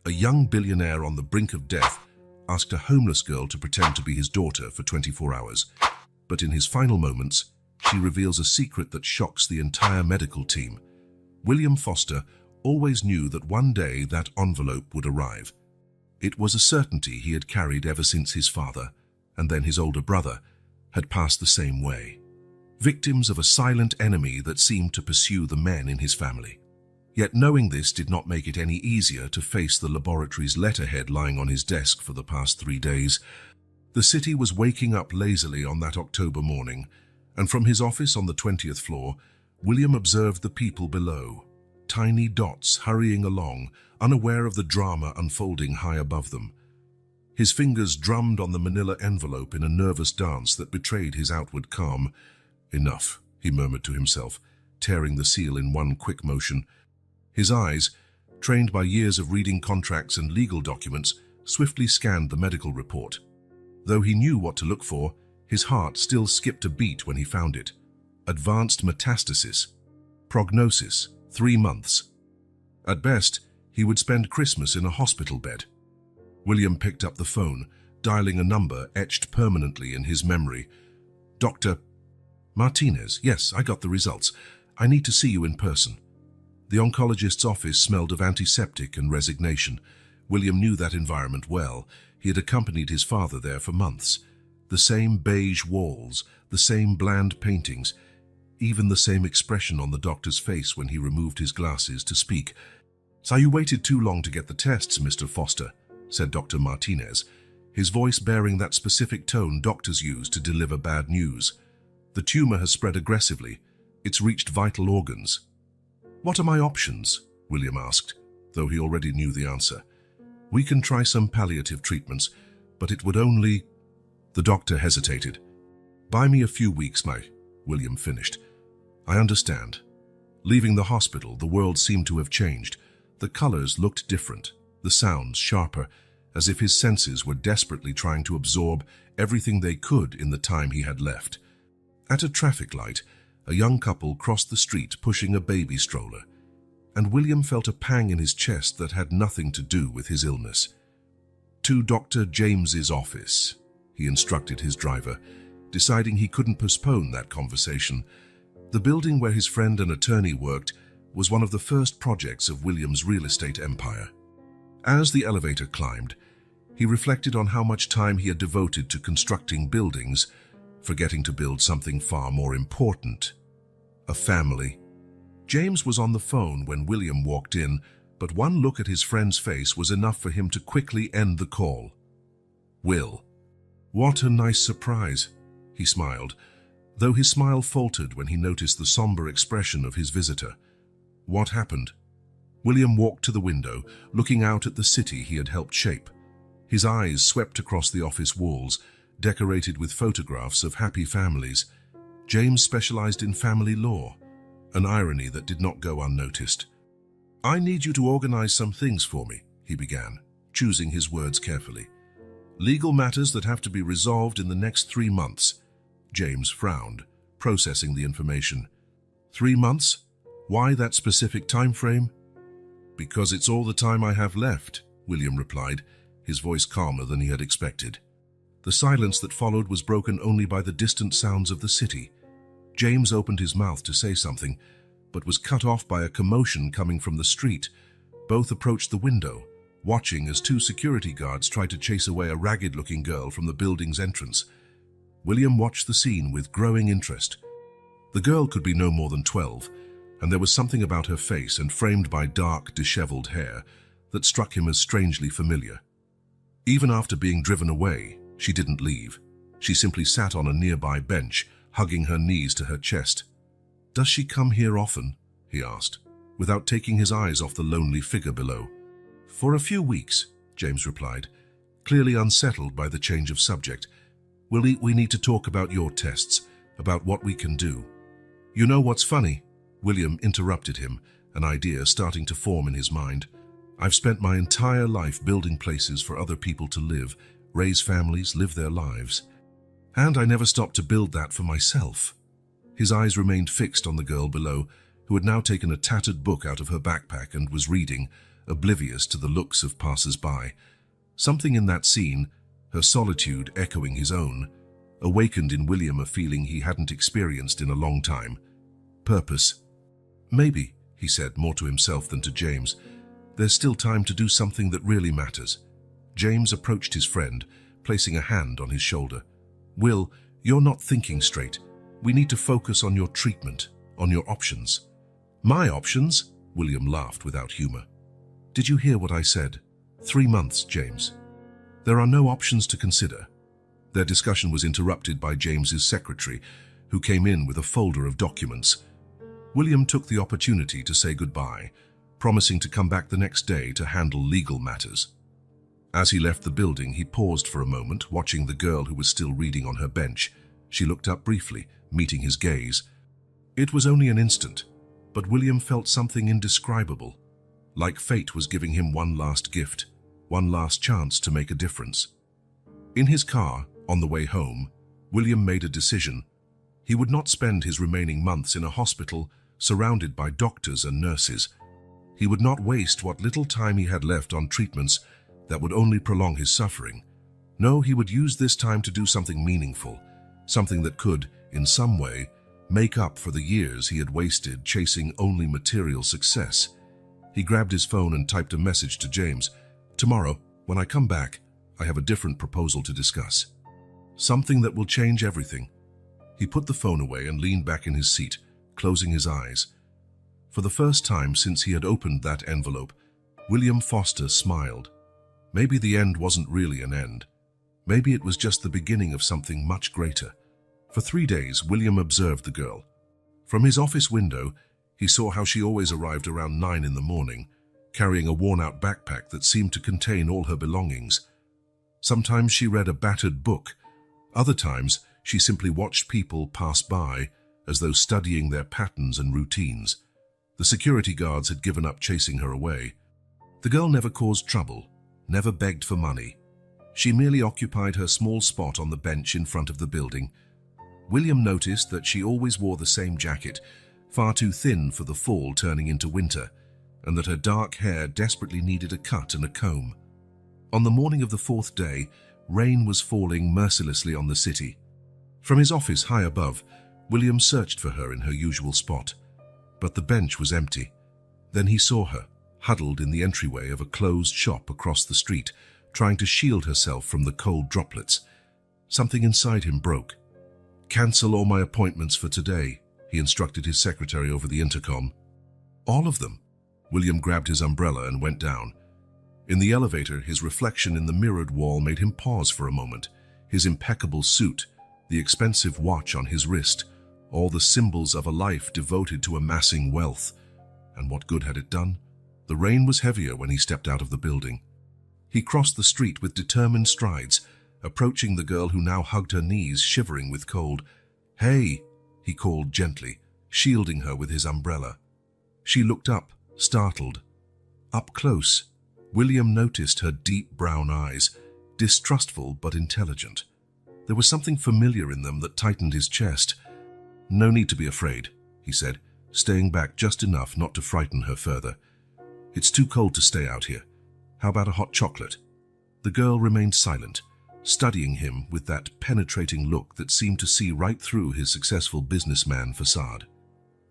A young billionaire on the brink of death asked a homeless girl to pretend to be his daughter for 24 hours. But in his final moments, she reveals a secret that shocks the entire medical team. William Foster always knew that one day that envelope would arrive. It was a certainty he had carried ever since his father, and then his older brother, had passed the same way. Victims of a silent enemy that seemed to pursue the men in his family. Yet knowing this did not make it any easier to face the laboratory's letterhead lying on his desk for the past 3 days. The city was waking up lazily on that October morning, and from his office on the 20th floor, William observed the people below, tiny dots hurrying along, unaware of the drama unfolding high above them. His fingers drummed on the manila envelope in a nervous dance that betrayed his outward calm. "Enough," he murmured to himself, tearing the seal in one quick motion. His eyes, trained by years of reading contracts and legal documents, swiftly scanned the medical report. Though he knew what to look for, his heart still skipped a beat when he found it. Advanced metastasis. Prognosis, 3 months. At best, he would spend Christmas in a hospital bed. William picked up the phone, dialing a number etched permanently in his memory. "Dr. Martinez, yes, I got the results. I need to see you in person." The oncologist's office smelled of antiseptic and resignation. William knew that environment well. He had accompanied his father there for months. The same beige walls, the same bland paintings, even the same expression on the doctor's face when he removed his glasses to speak. "So you waited too long to get the tests, Mr. Foster," said Dr. Martinez, his voice bearing that specific tone doctors use to deliver bad news. "The tumor has spread aggressively. It's reached vital organs." "What are my options?" William asked, though he already knew the answer. "We can try some palliative treatments, but it would only—" The doctor hesitated. "Buy me a few weeks, William finished. "I understand." Leaving the hospital, the world seemed to have changed. The colors looked different, the sounds sharper, as if his senses were desperately trying to absorb everything they could in the time he had left. At a traffic light, a young couple crossed the street pushing a baby stroller, and William felt a pang in his chest that had nothing to do with his illness. "To Dr. James's office," he instructed his driver, deciding he couldn't postpone that conversation. The building where his friend and attorney worked was one of the first projects of William's real estate empire. As the elevator climbed, he reflected on how much time he had devoted to constructing buildings, forgetting to build something far more important: a family. James was on the phone when William walked in, but one look at his friend's face was enough for him to quickly end the call. "Will." "What a nice surprise," he smiled, though his smile faltered when he noticed the somber expression of his visitor. "What happened?" William walked to the window, looking out at the city he had helped shape. His eyes swept across the office walls, decorated with photographs of happy families. James specialized in family law, an irony that did not go unnoticed. "I need you to organize some things for me," he began, choosing his words carefully. "Legal matters that have to be resolved in the next 3 months. James frowned, processing the information. 3 months? Why that specific time frame?" "Because it's all the time I have left," William replied, his voice calmer than he had expected. The silence that followed was broken only by the distant sounds of the city. James opened his mouth to say something, but was cut off by a commotion coming from the street. Both approached the window, watching as 2 security guards tried to chase away a ragged-looking girl from the building's entrance. William watched the scene with growing interest. The girl could be no more than 12, and there was something about her face and framed by dark, disheveled hair that struck him as strangely familiar. Even after being driven away, she didn't leave. She simply sat on a nearby bench, hugging her knees to her chest. "Does she come here often?" he asked, without taking his eyes off the lonely figure below. "For a few weeks," James replied, clearly unsettled by the change of subject. We need to talk about your tests, about what we can do." "You know what's funny?" William interrupted him, an idea starting to form in his mind. "I've spent my entire life building places for other people to live, raise families, live their lives. And I never stopped to build that for myself." His eyes remained fixed on the girl below, who had now taken a tattered book out of her backpack and was reading, oblivious to the looks of passers-by. Something in that scene, her solitude echoing his own, awakened in William a feeling he hadn't experienced in a long time. Purpose. Maybe, he said more to himself than to James, there's still time to do something that really matters. James approached his friend, placing a hand on his shoulder. Will, you're not thinking straight. We need to focus on your treatment, on your options. My options? William laughed without humor. Did you hear what I said? 3 months, James. There are no options to consider. Their discussion was interrupted by James's secretary, who came in with a folder of documents. William took the opportunity to say goodbye, promising to come back the next day to handle legal matters. As he left the building, he paused for a moment, watching the girl who was still reading on her bench. She looked up briefly, meeting his gaze. It was only an instant, but William felt something indescribable, like fate was giving him one last gift, one last chance to make a difference. In his car, on the way home, William made a decision. He would not spend his remaining months in a hospital surrounded by doctors and nurses. He would not waste what little time he had left on treatments that would only prolong his suffering. No, he would use this time to do something meaningful, something that could, in some way, make up for the years he had wasted chasing only material success. He grabbed his phone and typed a message to James. Tomorrow, when I come back, I have a different proposal to discuss. Something that will change everything. He put the phone away and leaned back in his seat, closing his eyes. For the first time since he had opened that envelope, William Foster smiled. Maybe the end wasn't really an end. Maybe it was just the beginning of something much greater. For 3 days, William observed the girl. From his office window, he saw how she always arrived around 9 in the morning, carrying a worn-out backpack that seemed to contain all her belongings. Sometimes she read a battered book. Other times, she simply watched people pass by, as though studying their patterns and routines. The security guards had given up chasing her away. The girl never caused trouble, never begged for money. She merely occupied her small spot on the bench in front of the building. William noticed that she always wore the same jacket, far too thin for the fall turning into winter, and that her dark hair desperately needed a cut and a comb. On the morning of the 4th day, rain was falling mercilessly on the city. From his office high above, William searched for her in her usual spot, but the bench was empty. Then he saw her, huddled in the entryway of a closed shop across the street, trying to shield herself from the cold droplets. Something inside him broke. "Cancel all my appointments for today," he instructed his secretary over the intercom. "All of them?" William grabbed his umbrella and went down. In the elevator, his reflection in the mirrored wall made him pause for a moment. His impeccable suit, the expensive watch on his wrist, all the symbols of a life devoted to amassing wealth. And what good had it done? The rain was heavier when he stepped out of the building. He crossed the street with determined strides, approaching the girl who now hugged her knees, shivering with cold. "Hey," he called gently, shielding her with his umbrella. She looked up, startled. Up close, William noticed her deep brown eyes, distrustful but intelligent. There was something familiar in them that tightened his chest. "No need to be afraid," he said, staying back just enough not to frighten her further. "It's too cold to stay out here. How about a hot chocolate?" The girl remained silent, studying him with that penetrating look that seemed to see right through his successful businessman facade.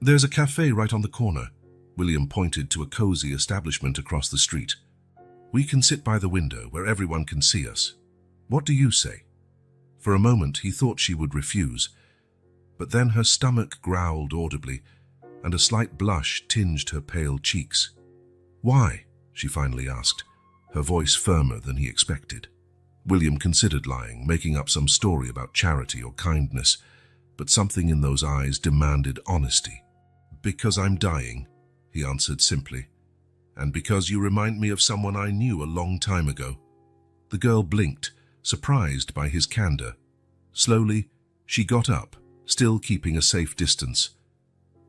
"There's a cafe right on the corner." William pointed to a cozy establishment across the street. "We can sit by the window where everyone can see us. What do you say?" For a moment he thought she would refuse, but then her stomach growled audibly, and a slight blush tinged her pale cheeks. "Why?" she finally asked, her voice firmer than he expected. William considered lying, making up some story about charity or kindness, but something in those eyes demanded honesty. "Because I'm dying," he answered simply, "and because you remind me of someone I knew a long time ago." The girl blinked, surprised by his candor. Slowly, she got up, still keeping a safe distance.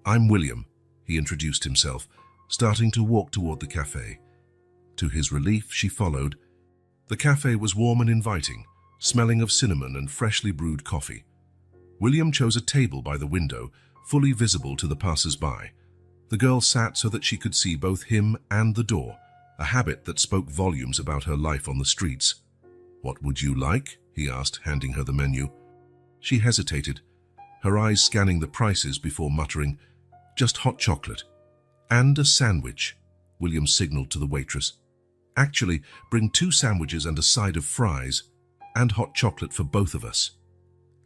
"I'm William," he introduced himself, starting to walk toward the cafe. To his relief, she followed. The cafe was warm and inviting, smelling of cinnamon and freshly brewed coffee. William chose a table by the window, fully visible to the passers-by. The girl sat so that she could see both him and the door, a habit that spoke volumes about her life on the streets. "What would you like?" he asked, handing her the menu. She hesitated, her eyes scanning the prices before muttering, "Just hot chocolate." "And a sandwich," William signaled to the waitress. "Actually, bring 2 sandwiches and a side of fries, and hot chocolate for both of us."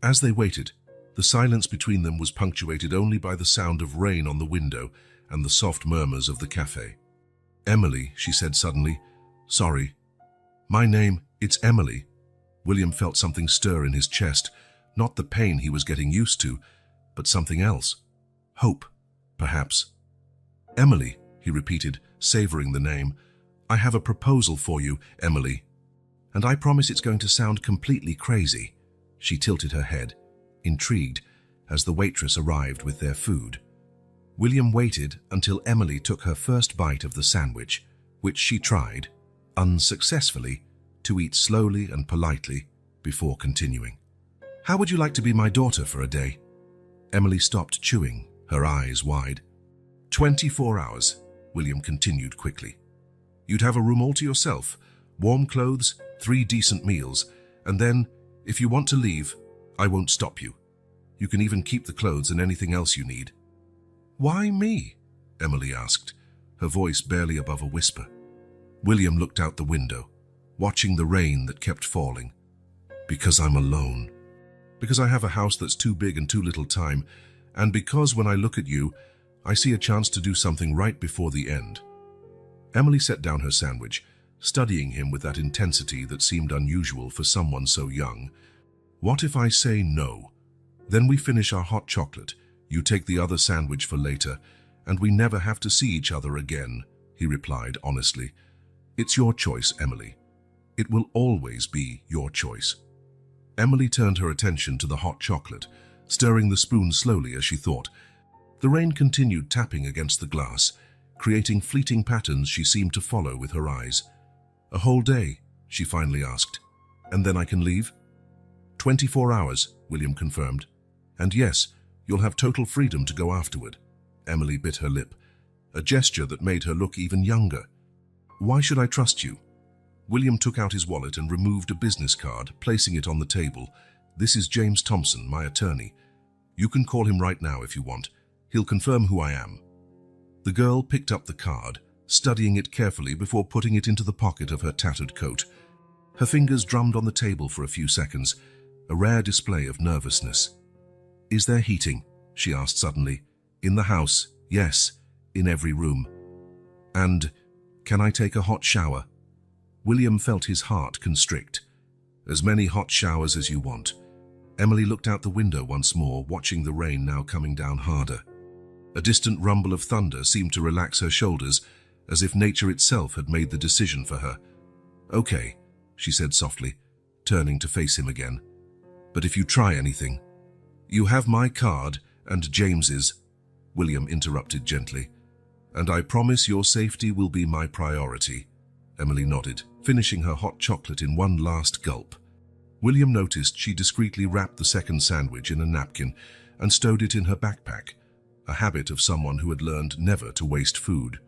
As they waited, the silence between them was punctuated only by the sound of rain on the window and the soft murmurs of the cafe. "Emily," she said suddenly. "Sorry." "My name, it's Emily." William felt something stir in his chest, not the pain he was getting used to, but something else. Hope, perhaps. "Emily," he repeated, savoring the name. "I have a proposal for you, Emily. And I promise it's going to sound completely crazy." She tilted her head, intrigued, as the waitress arrived with their food. William waited until Emily took her first bite of the sandwich, which she tried, unsuccessfully, to eat slowly and politely before continuing. "How would you like to be my daughter for a day?" Emily stopped chewing, her eyes wide. 24 hours, William continued quickly. "You'd have a room all to yourself, warm clothes, 3 decent meals, and then, if you want to leave, I won't stop you. You can even keep the clothes and anything else you need." "Why me?" Emily asked, her voice barely above a whisper. William looked out the window, watching the rain that kept falling. "Because I'm alone. Because I have a house that's too big and too little time, and because when I look at you, I see a chance to do something right before the end." Emily set down her sandwich, studying him with that intensity that seemed unusual for someone so young. "What if I say no? Then we finish our hot chocolate, you take the other sandwich for later, and we never have to see each other again," he replied honestly. "It's your choice, Emily. It will always be your choice." Emily turned her attention to the hot chocolate, stirring the spoon slowly as she thought. The rain continued tapping against the glass, creating fleeting patterns she seemed to follow with her eyes. "A whole day?" she finally asked. "And then I can leave?" 24 hours, William confirmed. "And yes, you'll have total freedom to go afterward." Emily bit her lip, a gesture that made her look even younger. "Why should I trust you?" William took out his wallet and removed a business card, placing it on the table. "This is James Thompson, my attorney. You can call him right now if you want. He'll confirm who I am." The girl picked up the card, studying it carefully before putting it into the pocket of her tattered coat. Her fingers drummed on the table for a few seconds, a rare display of nervousness. "Is there heating?" she asked suddenly. "In the house, yes, in every room. And can I take a hot shower?" William felt his heart constrict. "As many hot showers as you want." Emily looked out the window once more, watching the rain now coming down harder. A distant rumble of thunder seemed to relax her shoulders, as if nature itself had made the decision for her. "Okay," she said softly, turning to face him again. "But if you try anything—" "You have my card and James's," William interrupted gently. "And I promise your safety will be my priority." Emily nodded, finishing her hot chocolate in one last gulp. William noticed she discreetly wrapped the second sandwich in a napkin and stowed it in her backpack, a habit of someone who had learned never to waste food.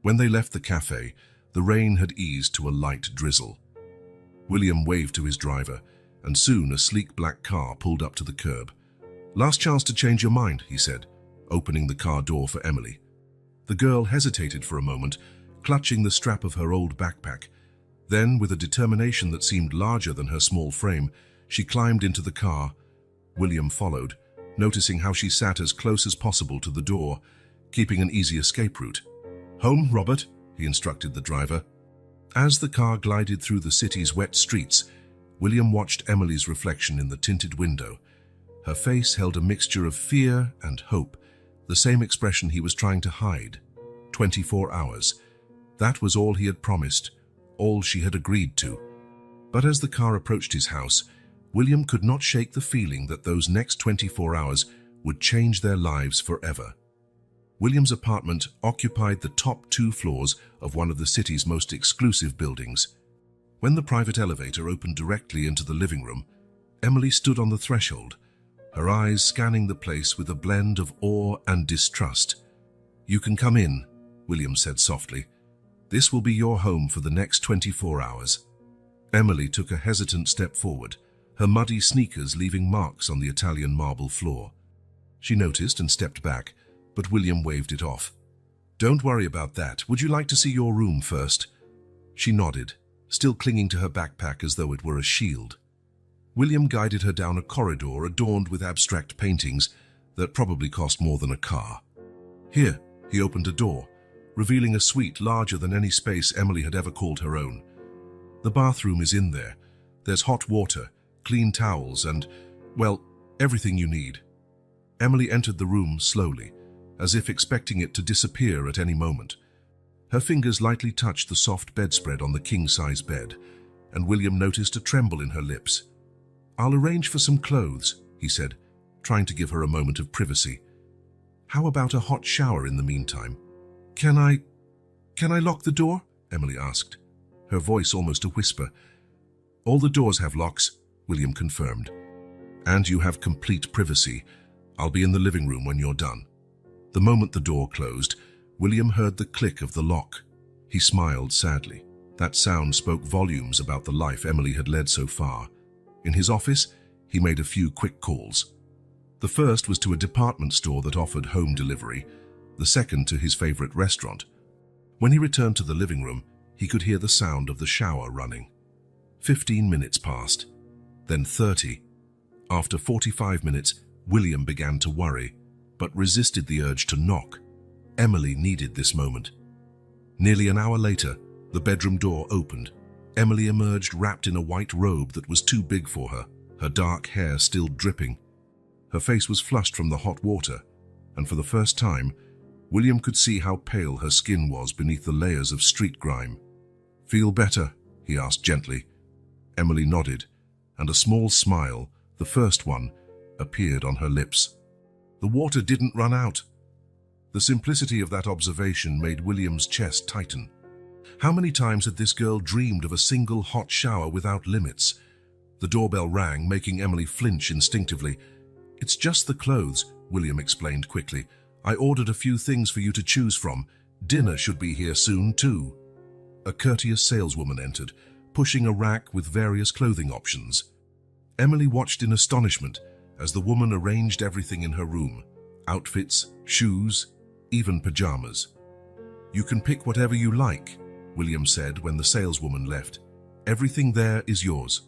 When they left the cafe, the rain had eased to a light drizzle. William waved to his driver, and soon a sleek black car pulled up to the curb. "Last chance to change your mind," he said, opening the car door for Emily. The girl hesitated for a moment, clutching the strap of her old backpack. Then, with a determination that seemed larger than her small frame, she climbed into the car. William followed, noticing how she sat as close as possible to the door, keeping an easy escape route. "Home, Robert," he instructed the driver. As the car glided through the city's wet streets, William watched Emily's reflection in the tinted window. Her face held a mixture of fear and hope, the same expression he was trying to hide. 24 hours. That was all he had promised, all she had agreed to. But as the car approached his house, William could not shake the feeling that those next 24 hours would change their lives forever. William's apartment occupied the top 2 floors of one of the city's most exclusive buildings. When the private elevator opened directly into the living room, Emily stood on the threshold, her eyes scanning the place with a blend of awe and distrust. "You can come in," William said softly. This will be your home for the next 24 hours. Emily took a hesitant step forward, her muddy sneakers leaving marks on the Italian marble floor. She noticed and stepped back, but William waved it off. Don't worry about that. Would you like to see your room first? She nodded, still clinging to her backpack as though it were a shield. William guided her down a corridor adorned with abstract paintings that probably cost more than a car. Here, he opened a door, revealing a suite larger than any space Emily had ever called her own. The bathroom is in there. There's hot water, clean towels, and, well, everything you need. Emily entered the room slowly, as if expecting it to disappear at any moment. Her fingers lightly touched the soft bedspread on the king-size bed, and William noticed a tremble in her lips. I'll arrange for some clothes, he said, trying to give her a moment of privacy. How about a hot shower in the meantime? Can I lock the door? Emily asked, her voice almost a whisper. All the doors have locks, William confirmed. And you have complete privacy. I'll be in the living room when you're done. The moment the door closed, William heard the click of the lock. He smiled sadly. That sound spoke volumes about the life Emily had led so far. In his office, he made a few quick calls. The first was to a department store that offered home delivery, the second to his favorite restaurant. When he returned to the living room, he could hear the sound of the shower running. 15 minutes passed, then 30. After 45 minutes, William began to worry, but resisted the urge to knock. Emily needed this moment. Nearly an hour later, the bedroom door opened. Emily emerged wrapped in a white robe that was too big for her, her dark hair still dripping. Her face was flushed from the hot water, and for the first time, William could see how pale her skin was beneath the layers of street grime. Feel better? He asked gently. Emily nodded, and a small smile, the first one, appeared on her lips. The water didn't run out. The simplicity of that observation made William's chest tighten. How many times had this girl dreamed of a single hot shower without limits? The doorbell rang, making Emily flinch instinctively. It's just the clothes, William explained quickly. I ordered a few things for you to choose from. Dinner should be here soon, too. A courteous saleswoman entered, pushing a rack with various clothing options. Emily watched in astonishment as the woman arranged everything in her room. Outfits, shoes, even pajamas. You can pick whatever you like, William said when the saleswoman left. Everything there is yours.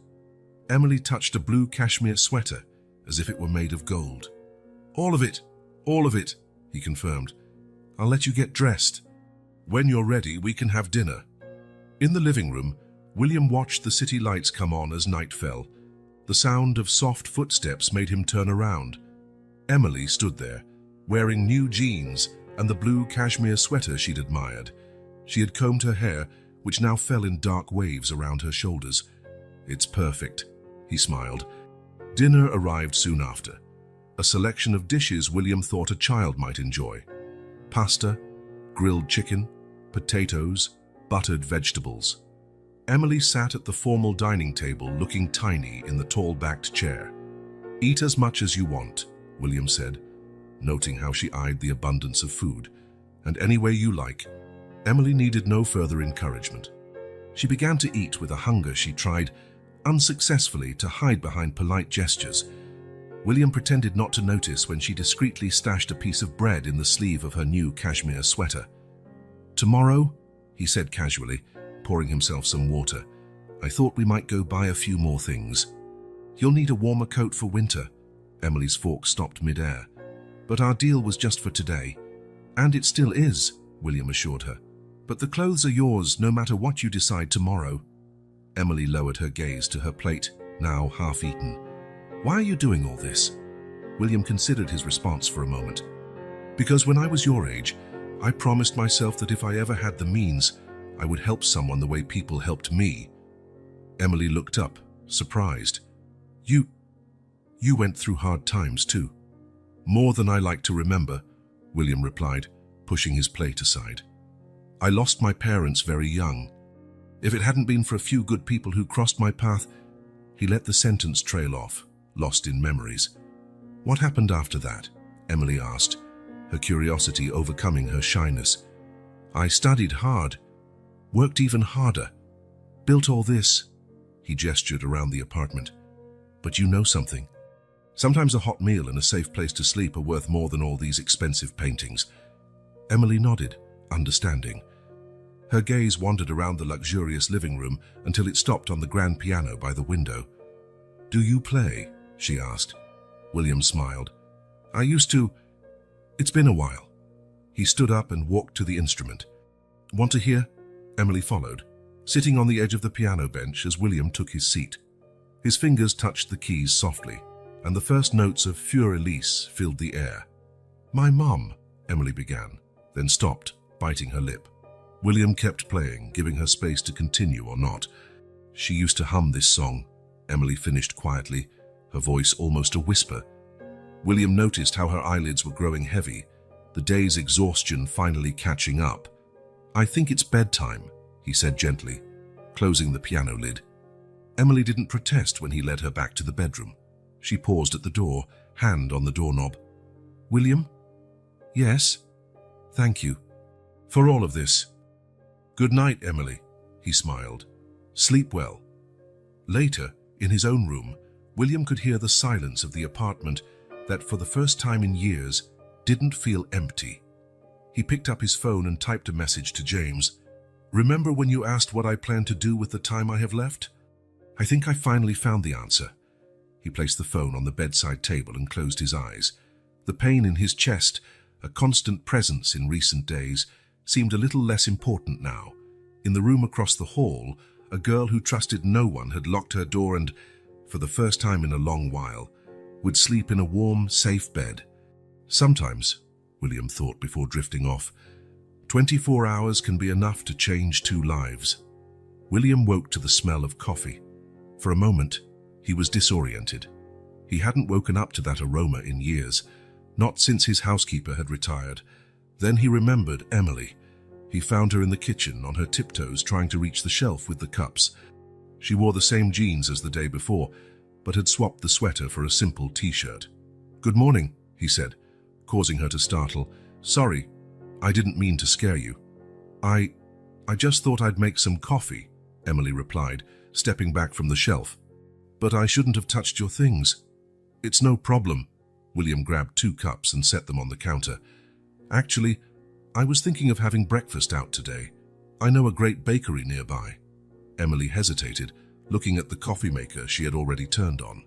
Emily touched a blue cashmere sweater, as if it were made of gold. All of it, he confirmed. I'll let you get dressed. When you're ready, we can have dinner. In the living room, William watched the city lights come on as night fell. The sound of soft footsteps made him turn around. Emily stood there, wearing new jeans and the blue cashmere sweater she'd admired. She had combed her hair, which now fell in dark waves around her shoulders. It's perfect, he smiled. Dinner arrived soon after. A selection of dishes William thought a child might enjoy. Pasta, grilled chicken, potatoes, buttered vegetables. Emily sat at the formal dining table looking tiny in the tall-backed chair. Eat as much as you want, William said, noting how she eyed the abundance of food. And any way you like. Emily needed no further encouragement. She began to eat with a hunger she tried, unsuccessfully, to hide behind polite gestures. William pretended not to notice when she discreetly stashed a piece of bread in the sleeve of her new cashmere sweater. Tomorrow, he said casually, pouring himself some water, I thought we might go buy a few more things. You'll need a warmer coat for winter. Emily's fork stopped mid-air. But our deal was just for today. And it still is, William assured her. But the clothes are yours no matter what you decide tomorrow. Emily lowered her gaze to her plate, now half-eaten. Why are you doing all this? William considered his response for a moment. Because when I was your age, I promised myself that if I ever had the means, I would help someone the way people helped me. Emily looked up, surprised. You went through hard times too. More than I like to remember, William replied, pushing his plate aside. I lost my parents very young. If it hadn't been for a few good people who crossed my path, he let the sentence trail off, lost in memories. What happened after that? Emily asked, her curiosity overcoming her shyness. I studied hard. Worked even harder. Built all this. He gestured around the apartment. But you know something. Sometimes a hot meal and a safe place to sleep are worth more than all these expensive paintings. Emily nodded, understanding. Her gaze wandered around the luxurious living room until it stopped on the grand piano by the window. Do you play? She asked. William smiled. I used to. It's been a while. He stood up and walked to the instrument. Want to hear? Emily followed, sitting on the edge of the piano bench as William took his seat. His fingers touched the keys softly, and the first notes of Fur Elise filled the air. My mum, Emily began, then stopped, biting her lip. William kept playing, giving her space to continue or not. She used to hum this song, Emily finished quietly, her voice almost a whisper. William noticed how her eyelids were growing heavy, the day's exhaustion finally catching up. I think it's bedtime, he said gently, closing the piano lid. Emily didn't protest when he led her back to the bedroom. She paused at the door, hand on the doorknob. William? Yes? Thank you. For all of this. Good night, Emily, he smiled. Sleep well. Later, in his own room, William could hear the silence of the apartment that, for the first time in years, didn't feel empty. He picked up his phone and typed a message to James. Remember when you asked what I plan to do with the time I have left? I think I finally found the answer. He placed the phone on the bedside table and closed his eyes. The pain in his chest, a constant presence in recent days, seemed a little less important now. In the room across the hall, a girl who trusted no one had locked her door and, for the first time in a long while, would sleep in a warm, safe bed. Sometimes, William thought before drifting off, 24 hours can be enough to change two lives. William woke to the smell of coffee. For a moment, he was disoriented. He hadn't woken up to that aroma in years, not since his housekeeper had retired. Then he remembered Emily. He found her in the kitchen, on her tiptoes, trying to reach the shelf with the cups. She wore the same jeans as the day before, but had swapped the sweater for a simple t-shirt. Good morning, he said, causing her to startle. Sorry, I didn't mean to scare you. I just thought I'd make some coffee, Emily replied, stepping back from the shelf. But I shouldn't have touched your things. It's no problem. William grabbed 2 cups and set them on the counter. Actually, I was thinking of having breakfast out today. I know a great bakery nearby. Emily hesitated, looking at the coffee maker she had already turned on.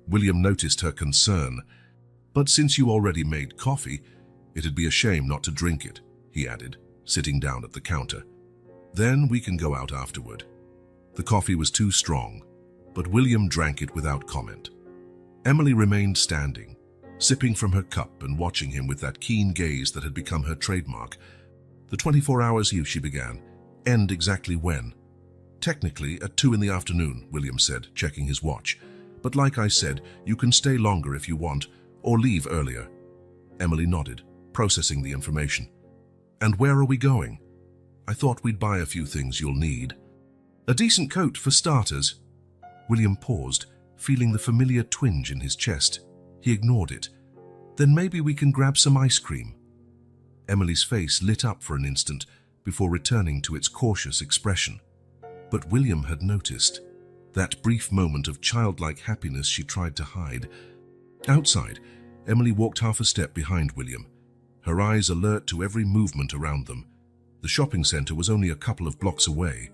William noticed her concern. But since you already made coffee, it'd be a shame not to drink it, he added, sitting down at the counter. Then we can go out afterward. The coffee was too strong, but William drank it without comment. Emily remained standing, sipping from her cup and watching him with that keen gaze that had become her trademark. The 24 hours, she began, end exactly when? Technically at 2 in the afternoon, William said, checking his watch. But like I said, you can stay longer if you want, or leave earlier. Emily nodded, processing the information. And where are we going? I thought we'd buy a few things you'll need. A decent coat for starters. William paused, feeling the familiar twinge in his chest. He ignored it. Then maybe we can grab some ice cream. Emily's face lit up for an instant before returning to its cautious expression. But William had noticed that brief moment of childlike happiness she tried to hide. Outside, Emily walked half a step behind William, her eyes alert to every movement around them. The shopping center was only a couple of blocks away,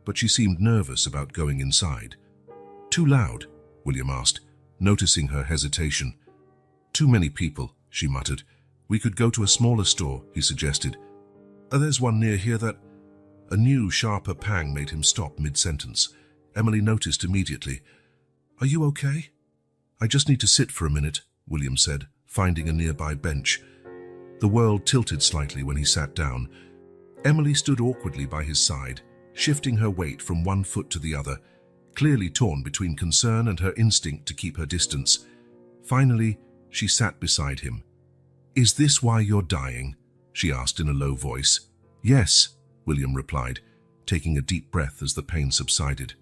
but she seemed nervous about going inside. Too loud? William asked, noticing her hesitation. Too many people, she muttered. We could go to a smaller store, he suggested. There's one near here that... A new, sharper pang made him stop mid-sentence. Emily noticed immediately. Are you okay? I just need to sit for a minute, William said, finding a nearby bench. The world tilted slightly when he sat down. Emily stood awkwardly by his side, shifting her weight from one foot to the other, clearly torn between concern and her instinct to keep her distance. Finally, she sat beside him. Is this why you're dying? She asked in a low voice. Yes, William replied, taking a deep breath as the pain subsided.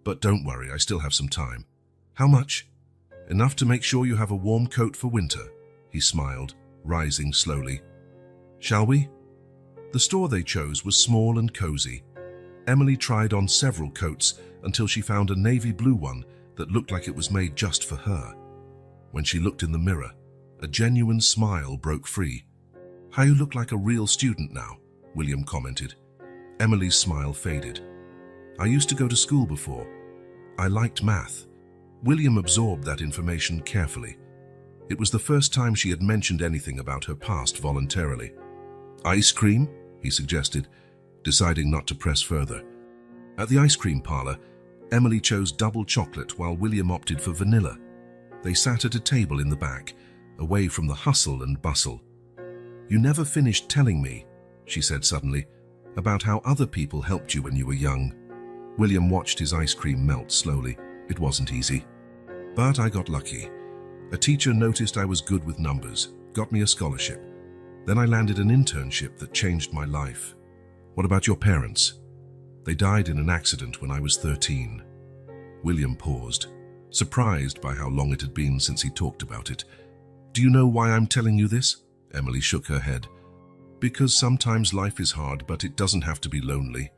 But don't worry, I still have some time. How much? Enough to make sure you have a warm coat for winter, he smiled, rising slowly. Shall we? The store they chose was small and cozy, Emily tried on several coats until she found a navy blue one that looked like it was made just for her. When she looked in the mirror, a genuine smile broke free. "How you look like a real student now," William commented. Emily's smile faded. "I used to go to school before. I liked math." William absorbed that information carefully. It was the first time she had mentioned anything about her past voluntarily. "Ice cream?" he suggested, deciding not to press further. At the ice cream parlor, Emily chose double chocolate while William opted for vanilla. They sat at a table in the back, away from the hustle and bustle. "You never finished telling me," she said suddenly, "about how other people helped you when you were young." William watched his ice cream melt slowly. It wasn't easy. "But I got lucky. A teacher noticed I was good with numbers, got me a scholarship. Then I landed an internship that changed my life." "What about your parents?" "They died in an accident when I was 13. William paused, surprised by how long it had been since he talked about it. "Do you know why I'm telling you this?" Emily shook her head. "Because sometimes life is hard, but it doesn't have to be lonely."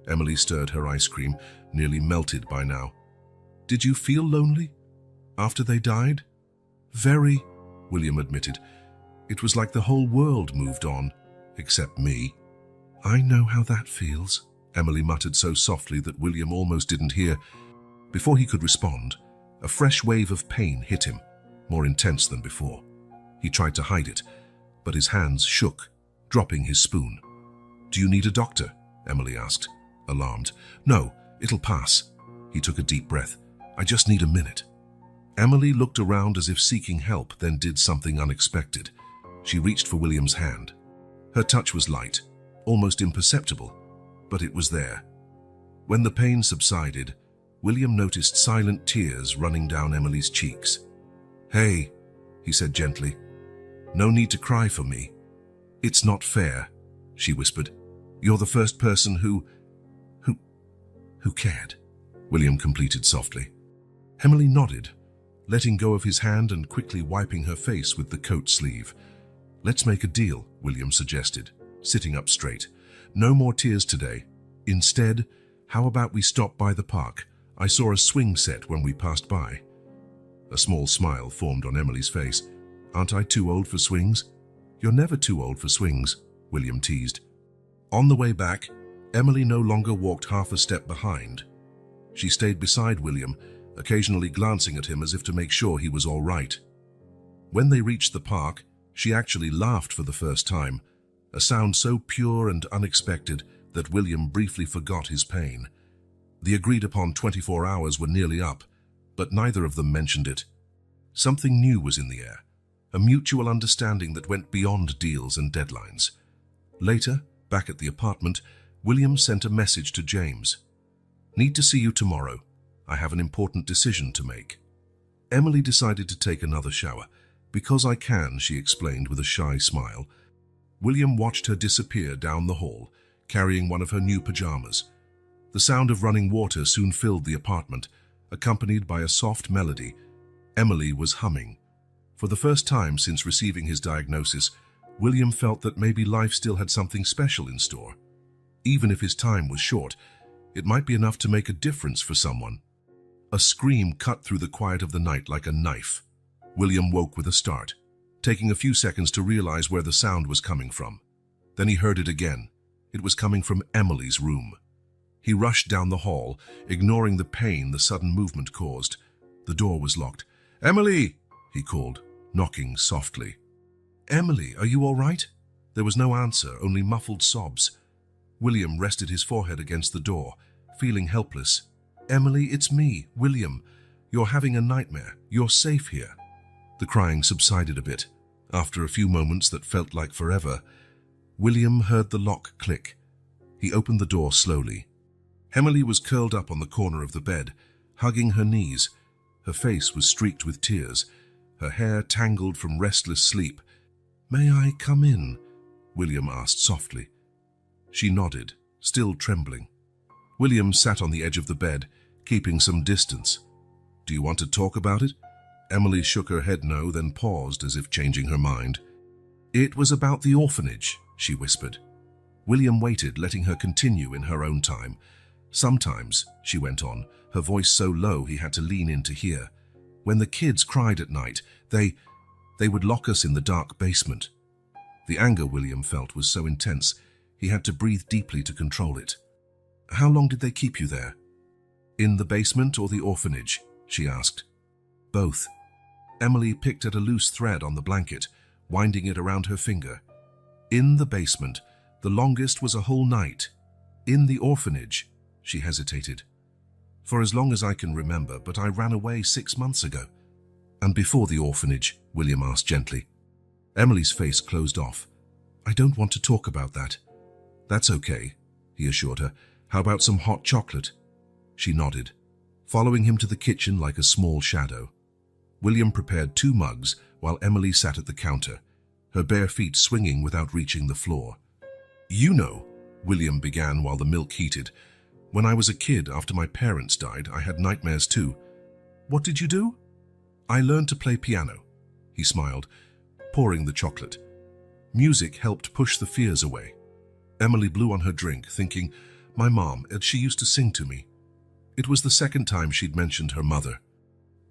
Emily stirred her ice cream, nearly melted by now. "Did you feel lonely after they died?" "Very," William admitted. "It was like the whole world moved on, except me." "I know how that feels," Emily muttered so softly that William almost didn't hear. Before he could respond, a fresh wave of pain hit him, more intense than before. He tried to hide it, but his hands shook, dropping his spoon. "Do you need a doctor?" Emily asked, alarmed. "No, it'll pass." He took a deep breath. "I just need a minute." Emily looked around as if seeking help, then did something unexpected. She reached for William's hand. Her touch was light, almost imperceptible, but it was there. When the pain subsided, William noticed silent tears running down Emily's cheeks. "Hey," he said gently. "No need to cry for me. It's not fair," she whispered. "You're the first person who cared," William completed softly. Emily nodded, letting go of his hand and quickly wiping her face with the coat sleeve. "Let's make a deal," William suggested, sitting up straight. "No more tears today. Instead, how about we stop by the park? I saw a swing set when we passed by." A small smile formed on Emily's face. "Aren't I too old for swings?" "You're never too old for swings," William teased. On the way back, Emily no longer walked half a step behind. She stayed beside William, occasionally glancing at him as if to make sure he was all right. When they reached the park, she actually laughed for the first time, a sound so pure and unexpected that William briefly forgot his pain. The agreed-upon 24 hours were nearly up, but neither of them mentioned it. Something new was in the air, a mutual understanding that went beyond deals and deadlines. Later, back at the apartment, William sent a message to James. "Need to see you tomorrow. I have an important decision to make." Emily decided to take another shower. "Because I can," she explained with a shy smile. William watched her disappear down the hall, carrying one of her new pajamas. The sound of running water soon filled the apartment, accompanied by a soft melody. Emily was humming. For the first time since receiving his diagnosis, William felt that maybe life still had something special in store. Even if his time was short, it might be enough to make a difference for someone. A scream cut through the quiet of the night like a knife. William woke with a start, taking a few seconds to realize where the sound was coming from. Then he heard it again. It was coming from Emily's room. He rushed down the hall, ignoring the pain the sudden movement caused. The door was locked. "Emily!" he called, knocking softly. "Emily, are you all right?" There was no answer, only muffled sobs. William rested his forehead against the door, feeling helpless. "Emily, it's me, William. You're having a nightmare. You're safe here." The crying subsided a bit. After a few moments that felt like forever, William heard the lock click. He opened the door slowly. Emily was curled up on the corner of the bed, hugging her knees. Her face was streaked with tears, her hair tangled from restless sleep. "May I come in?" William asked softly. She nodded, still trembling. William sat on the edge of the bed, keeping some distance. "Do you want to talk about it?" Emily shook her head no, then paused as if changing her mind. "It was about the orphanage," she whispered. William waited, letting her continue in her own time. Sometimes, she went on, her voice so low he had to lean in to hear, when the kids cried at night, they would lock us in the dark basement. The anger William felt was so intense, he had to breathe deeply to control it. How long did they keep you there? In the basement or the orphanage? She asked. Both. Emily picked at a loose thread on the blanket, winding it around her finger. In the basement, the longest was a whole night. In the orphanage, she hesitated. For as long as I can remember, but I ran away 6 months ago. And before the orphanage? William asked gently. Emily's face closed off. I don't want to talk about that. That's okay, he assured her. How about some hot chocolate? She nodded, following him to the kitchen like a small shadow. William prepared 2 mugs while Emily sat at the counter, her bare feet swinging without reaching the floor. You know, William began while the milk heated, when I was a kid after my parents died, I had nightmares too. What did you do? I learned to play piano, he smiled, pouring the chocolate. Music helped push the fears away. Emily blew on her drink, thinking, my mom, and she used to sing to me. It was the second time she'd mentioned her mother.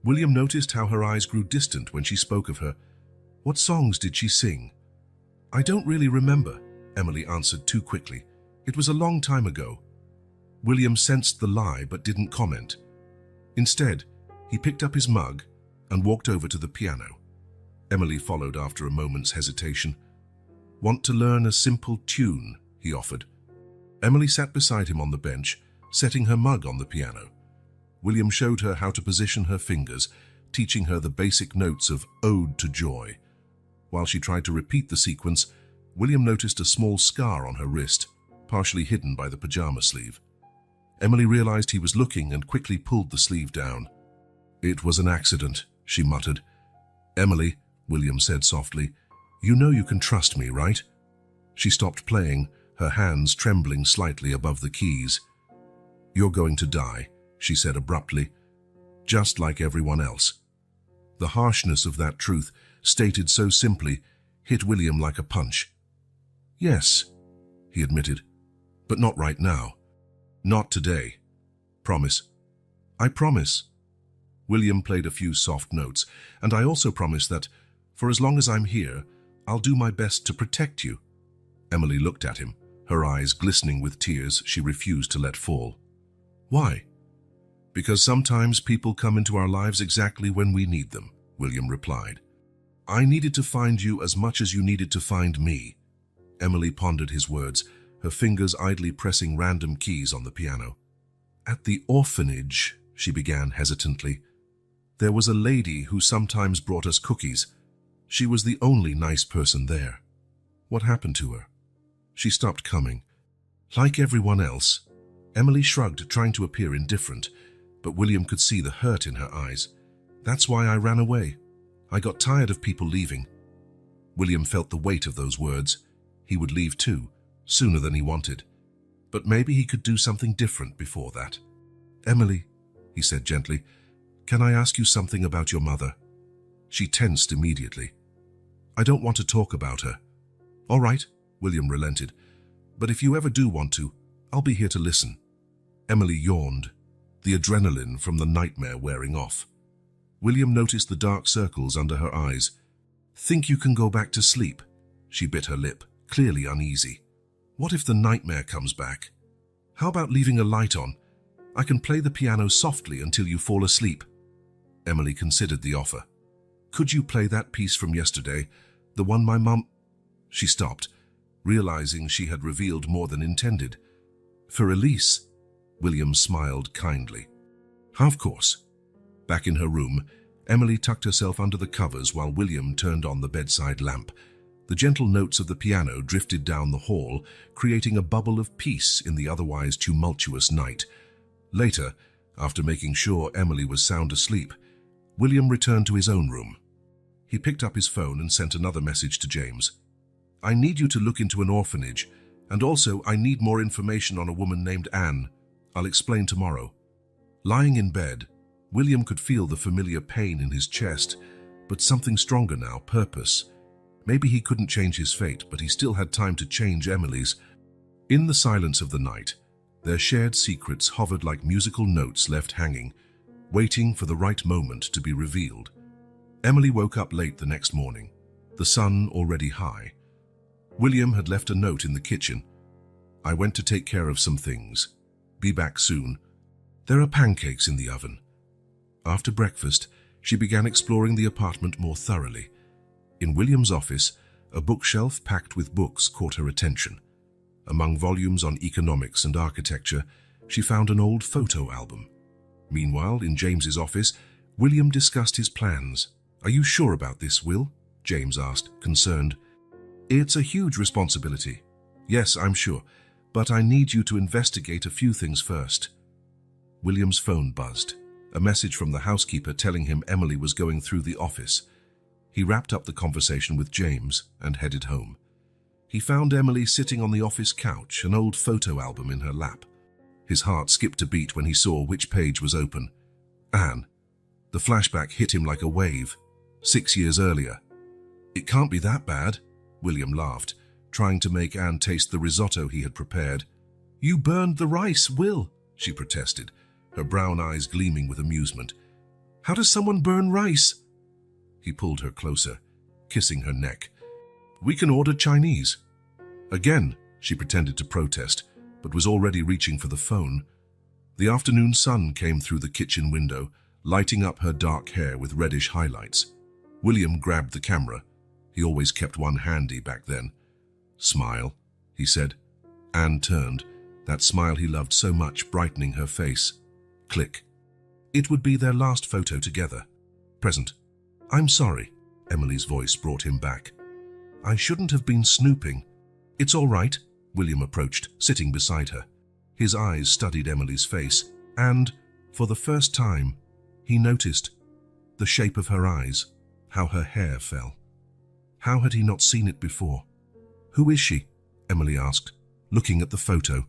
William noticed how her eyes grew distant when she spoke of her. What songs did she sing? I don't really remember, Emily answered too quickly. It was a long time ago. William sensed the lie but didn't comment. Instead, he picked up his mug and walked over to the piano. Emily followed after a moment's hesitation. Want to learn a simple tune, he offered. Emily sat beside him on the bench, setting her mug on the piano. William showed her how to position her fingers, teaching her the basic notes of Ode to Joy. While she tried to repeat the sequence, William noticed a small scar on her wrist, partially hidden by the pajama sleeve. Emily realized he was looking and quickly pulled the sleeve down. It was an accident, she muttered. Emily, William said softly, you know you can trust me, right? She stopped playing, her hands trembling slightly above the keys. You're going to die, she said abruptly, just like everyone else. The harshness of that truth, stated so simply, hit William like a punch. Yes, he admitted, but not right now. Not today. Promise. I promise. William played a few soft notes, and I also promise that, for as long as I'm here, I'll do my best to protect you. Emily looked at him, her eyes glistening with tears she refused to let fall. Why? Because sometimes people come into our lives exactly when we need them, William replied. I needed to find you as much as you needed to find me. Emily pondered his words, her fingers idly pressing random keys on the piano. At the orphanage, she began hesitantly, there was a lady who sometimes brought us cookies. She was the only nice person there. What happened to her? She stopped coming. Like everyone else, Emily shrugged, trying to appear indifferent, but William could see the hurt in her eyes. That's why I ran away. I got tired of people leaving. William felt the weight of those words. He would leave too, sooner than he wanted. But maybe he could do something different before that. Emily, he said gently, can I ask you something about your mother? She tensed immediately. I don't want to talk about her. All right, William relented. But if you ever do want to, I'll be here to listen. Emily yawned, the adrenaline from the nightmare wearing off. William noticed the dark circles under her eyes. Think you can go back to sleep? She bit her lip, clearly uneasy. What if the nightmare comes back? How about leaving a light on? I can play the piano softly until you fall asleep. Emily considered the offer. Could you play that piece from yesterday, the one my mum... She stopped, realizing she had revealed more than intended. For Elise, William smiled kindly. Of course. Back in her room, Emily tucked herself under the covers while William turned on the bedside lamp. The gentle notes of the piano drifted down the hall, creating a bubble of peace in the otherwise tumultuous night. Later, after making sure Emily was sound asleep, William returned to his own room. He picked up his phone and sent another message to James. I need you to look into an orphanage, and also I need more information on a woman named Anne. I'll explain tomorrow. Lying in bed, William could feel the familiar pain in his chest, but something stronger now, purpose. Maybe he couldn't change his fate, but he still had time to change Emily's. In the silence of the night, their shared secrets hovered like musical notes left hanging, waiting for the right moment to be revealed. Emily woke up late the next morning, the sun already high. William had left a note in the kitchen. "I went to take care of some things. Be back soon. There are pancakes in the oven." After breakfast, she began exploring the apartment more thoroughly. In William's office, a bookshelf packed with books caught her attention. Among volumes on economics and architecture, she found an old photo album. Meanwhile, in James's office, William discussed his plans. "Are you sure about this, Will?" James asked, concerned. "It's a huge responsibility." "Yes, I'm sure, but I need you to investigate a few things first." William's phone buzzed, a message from the housekeeper telling him Emily was going through the office. He wrapped up the conversation with James and headed home. He found Emily sitting on the office couch, an old photo album in her lap. His heart skipped a beat when he saw which page was open. Anne. The flashback hit him like a wave. 6 years earlier. "It can't be that bad," William laughed, trying to make Anne taste the risotto he had prepared. "You burned the rice, Will," she protested, her brown eyes gleaming with amusement. "How does someone burn rice?" He pulled her closer, kissing her neck. "We can order Chinese." Again, she pretended to protest, but was already reaching for the phone. The afternoon sun came through the kitchen window, lighting up her dark hair with reddish highlights. William grabbed the camera. He always kept one handy back then. "Smile," he said. Anne turned, that smile he loved so much brightening her face. Click. It would be their last photo together. Present. "I'm sorry," Emily's voice brought him back. "I shouldn't have been snooping." "It's all right," William approached, sitting beside her. His eyes studied Emily's face, and, for the first time, he noticed the shape of her eyes, how her hair fell. How had he not seen it before? "Who is she?" Emily asked, looking at the photo.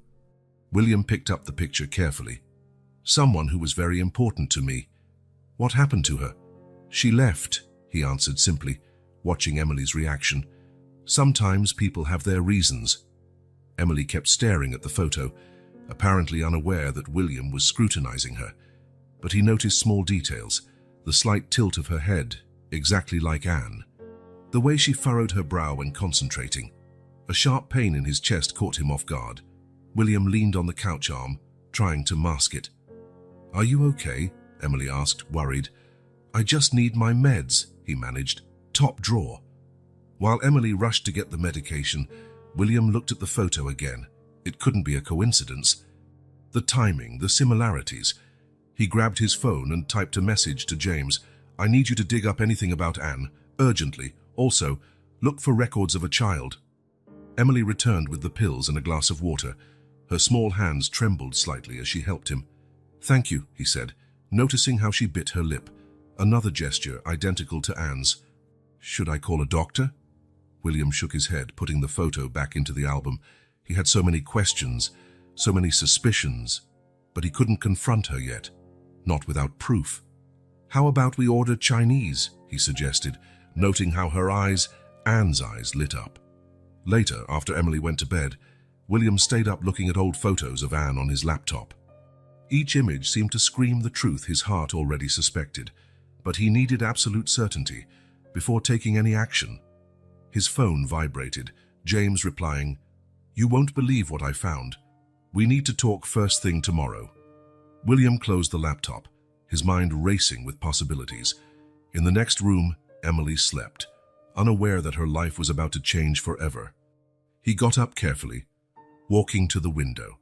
William picked up the picture carefully. "Someone who was very important to me." "What happened to her?" "She left," he answered simply, watching Emily's reaction. "Sometimes people have their reasons." Emily kept staring at the photo, apparently unaware that William was scrutinizing her. But he noticed small details, the slight tilt of her head, exactly like Anne. The way she furrowed her brow when concentrating. A sharp pain in his chest caught him off guard. William leaned on the couch arm, trying to mask it. "Are you okay?" Emily asked, worried. "I just need my meds," he managed. "Top drawer." While Emily rushed to get the medication, William looked at the photo again. It couldn't be a coincidence. The timing, the similarities. He grabbed his phone and typed a message to James. "I need you to dig up anything about Anne, urgently. Also, look for records of a child." Emily returned with the pills and a glass of water. Her small hands trembled slightly as she helped him. "Thank you," he said, noticing how she bit her lip. Another gesture identical to Anne's. "Should I call a doctor?" William shook his head, putting the photo back into the album. He had so many questions, so many suspicions, but he couldn't confront her yet, not without proof. "How about we order Chinese?" he suggested, noting how her eyes, Anne's eyes, lit up. Later, after Emily went to bed, William stayed up looking at old photos of Anne on his laptop. Each image seemed to scream the truth his heart already suspected, but he needed absolute certainty before taking any action. His phone vibrated, James replying, "You won't believe what I found. We need to talk first thing tomorrow." William closed the laptop, his mind racing with possibilities. In the next room, Emily slept, unaware that her life was about to change forever. He got up carefully, walking to the window.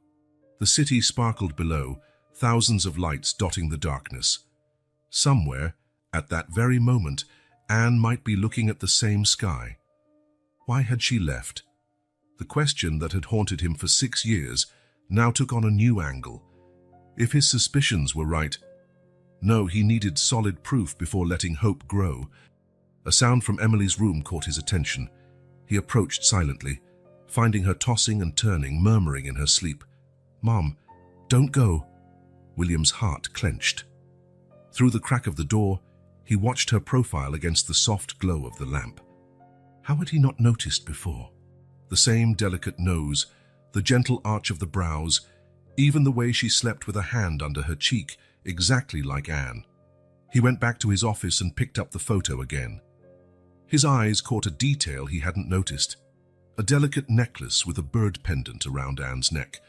The city sparkled below, thousands of lights dotting the darkness. Somewhere, at that very moment, Anne might be looking at the same sky. Why had she left? The question that had haunted him for 6 years now took on a new angle. If his suspicions were right, no, he needed solid proof before letting hope grow. A sound from Emily's room caught his attention. He approached silently, finding her tossing and turning, murmuring in her sleep, "Mom, don't go." William's heart clenched. Through the crack of the door, he watched her profile against the soft glow of the lamp. How had he not noticed before? The same delicate nose, the gentle arch of the brows, even the way she slept with a hand under her cheek, exactly like Anne. He went back to his office and picked up the photo again. His eyes caught a detail he hadn't noticed. A delicate necklace with a bird pendant around Anne's neck.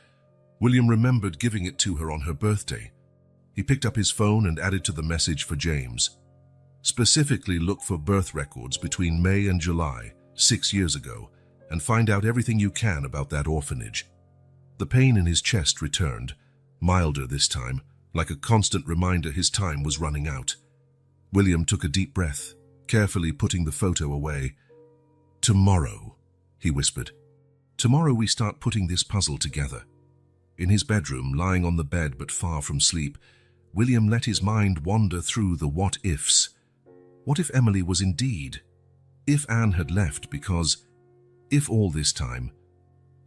William remembered giving it to her on her birthday. He picked up his phone and added to the message for James. Specifically, look for birth records between May and July, 6 years ago, and find out everything you can about that orphanage. The pain in his chest returned, milder this time, like a constant reminder his time was running out. William took a deep breath, carefully putting the photo away. "Tomorrow," he whispered. "Tomorrow we start putting this puzzle together." In his bedroom, lying on the bed but far from sleep, William let his mind wander through the what-ifs. What if Emily was indeed? If Anne had left because... If all this time...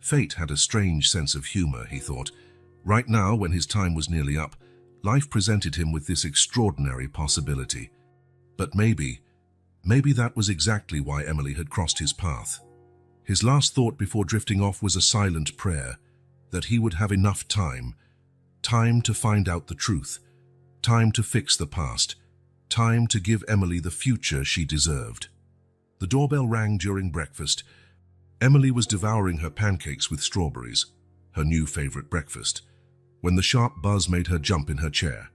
Fate had a strange sense of humor, he thought. Right now, when his time was nearly up, life presented him with this extraordinary possibility. But maybe that was exactly why Emily had crossed his path. His last thought before drifting off was a silent prayer, that he would have enough time to find out the truth, time to fix the past, time to give Emily the future she deserved. The doorbell rang during breakfast. Emily was devouring her pancakes with strawberries, her new favorite breakfast, when the sharp buzz made her jump in her chair.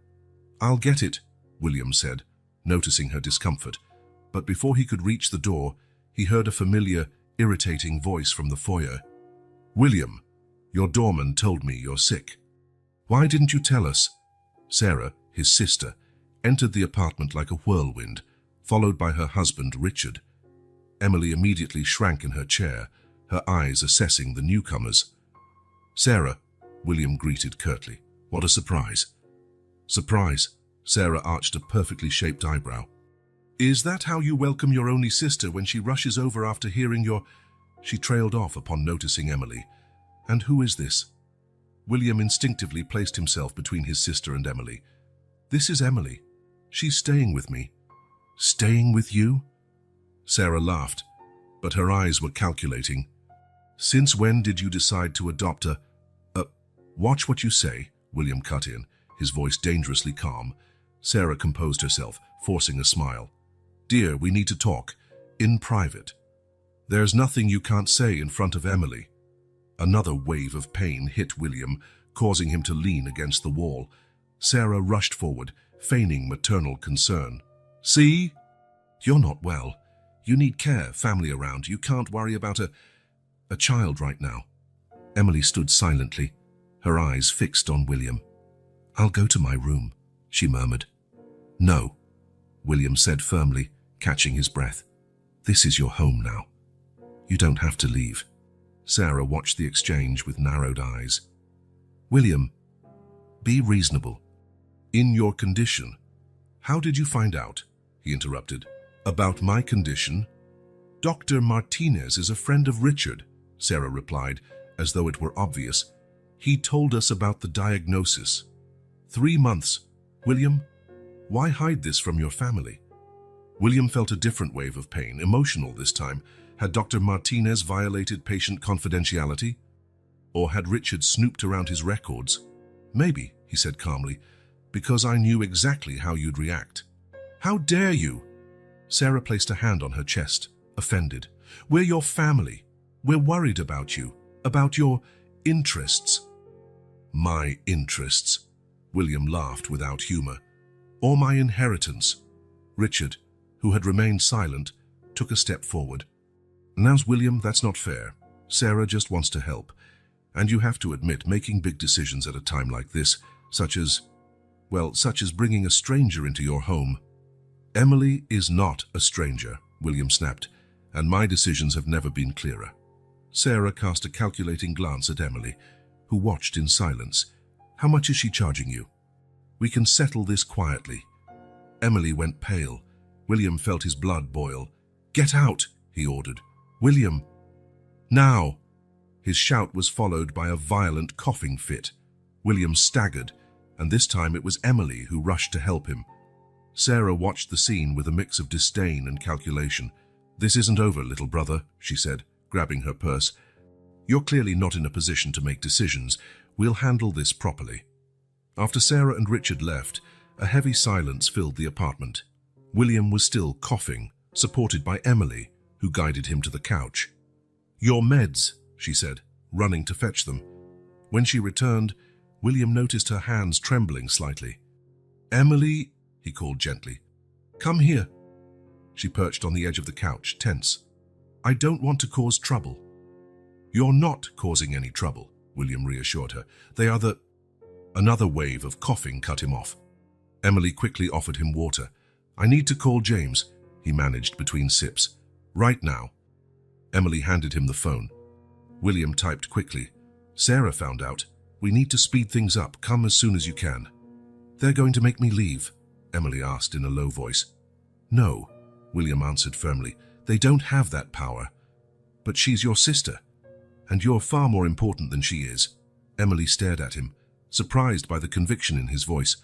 "I'll get it," William said, noticing her discomfort. But before he could reach the door, he heard a familiar, irritating voice from the foyer. "William, your doorman told me you're sick. Why didn't you tell us?" Sarah, his sister, entered the apartment like a whirlwind, followed by her husband, Richard. Emily immediately shrank in her chair, her eyes assessing the newcomers. "Sarah," William greeted curtly. "What a surprise." "Surprise?" Sarah arched a perfectly shaped eyebrow. "Is that how you welcome your only sister when she rushes over after hearing your—" She trailed off upon noticing Emily. "And who is this?" William instinctively placed himself between his sister and Emily. "This is Emily. She's staying with me." "Staying with you?" Sarah laughed, but her eyes were calculating. "Since when did you decide to adopt a— Watch what you say," William cut in, his voice dangerously calm. Sarah composed herself, forcing a smile. "Dear, we need to talk. In private. There's nothing you can't say in front of Emily." Another wave of pain hit William, causing him to lean against the wall. Sarah rushed forward, feigning maternal concern. "See? You're not well. You need care, family around. You can't worry about a child right now." Emily stood silently, her eyes fixed on William. "I'll go to my room," she murmured. "No," William said firmly, catching his breath. "This is your home now. You don't have to leave." Sarah watched the exchange with narrowed eyes. "William, be reasonable. In your condition." "How did you find out?" he interrupted. "About my condition?" "Dr. Martinez is a friend of Richard," Sarah replied, as though it were obvious. "He told us about the diagnosis." 3 months. William, why hide this from your family?" William felt a different wave of pain, emotional this time. Had Dr. Martinez violated patient confidentiality? Or had Richard snooped around his records? "Maybe," he said calmly, "because I knew exactly how you'd react." "How dare you?" Sarah placed a hand on her chest, offended. "We're your family. We're worried about you, about your interests." "My interests," William laughed without humor. "Or my inheritance." Richard, who had remained silent, took a step forward. "Now, William, that's not fair. Sarah just wants to help. And you have to admit, making big decisions at a time like this, such as bringing a stranger into your home." "Emily is not a stranger," William snapped, "and my decisions have never been clearer." Sarah cast a calculating glance at Emily, who watched in silence. "How much is she charging you?" "We can settle this quietly." Emily went pale. William felt his blood boil. "Get out," he ordered. "William, now!" His shout was followed by a violent coughing fit. William staggered, and this time it was Emily who rushed to help him. Sarah watched the scene with a mix of disdain and calculation. "This isn't over, little brother," she said, grabbing her purse. You're clearly not in a position to make decisions. We'll handle this properly." After Sarah and Richard left, a heavy silence filled the apartment. William was still coughing, supported by Emily, who guided him to the couch. "Your meds," she said, running to fetch them. When she returned, William noticed her hands trembling slightly. "Emily," he called gently, "come here." She perched on the edge of the couch, tense. "I don't want to cause trouble." "You're not causing any trouble," William reassured her. "They are the—" Another wave of coughing cut him off. Emily quickly offered him water. "I need to call James," he managed between sips. "Right now." Emily handed him the phone. William typed quickly. "Sarah found out. We need to speed things up. Come as soon as you can." "They're going to make me leave?" Emily asked in a low voice. "No," William answered firmly. "They don't have that power. But she's your sister, and you're far more important than she is." Emily stared at him, surprised by the conviction in his voice.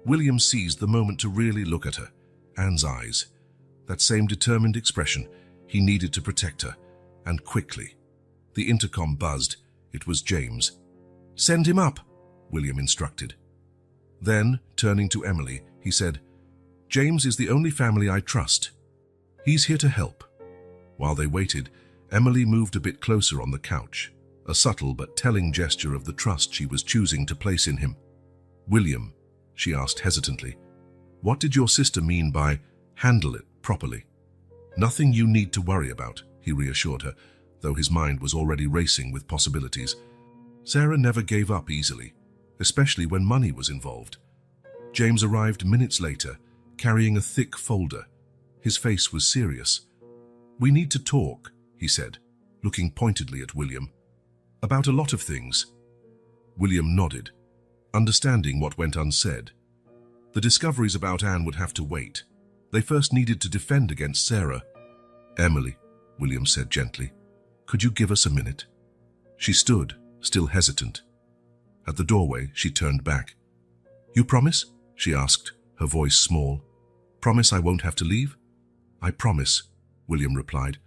William seized the moment to really look at her. Anne's eyes. That same determined expression. He needed to protect her, and quickly. The intercom buzzed. It was James. "Send him up," William instructed. Then, turning to Emily, he said, "James is the only family I trust. He's here to help." While they waited, Emily moved a bit closer on the couch, a subtle but telling gesture of the trust she was choosing to place in him. "William," she asked hesitantly, "what did your sister mean by handle it properly?" "Nothing you need to worry about," he reassured her, though his mind was already racing with possibilities. Sarah never gave up easily, especially when money was involved. James arrived minutes later, carrying a thick folder. His face was serious. "We need to talk," he said, looking pointedly at William. "About a lot of things." William nodded, understanding what went unsaid. The discoveries about Anne would have to wait. They first needed to defend against Sarah. "Emily," William said gently, "could you give us a minute?" She stood, still hesitant. At the doorway, she turned back. "You promise?" she asked, her voice small. "Promise I won't have to leave?" "I promise," William replied,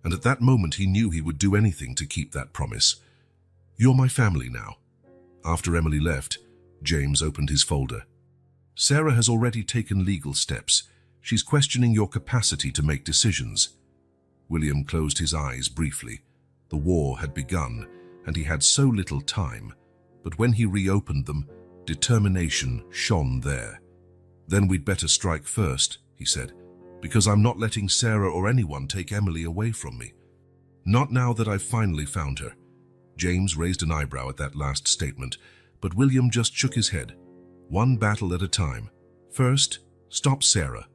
and at that moment he knew he would do anything to keep that promise. "You're my family now." After Emily left, James opened his folder. "Sarah has already taken legal steps. She's questioning your capacity to make decisions." William closed his eyes briefly. The war had begun, and he had so little time, but when he reopened them, determination shone there. "Then we'd better strike first," he said, "because I'm not letting Sarah or anyone take Emily away from me. Not now that I've finally found her." James raised an eyebrow at that last statement, but William just shook his head. One battle at a time. First, stop Sarah.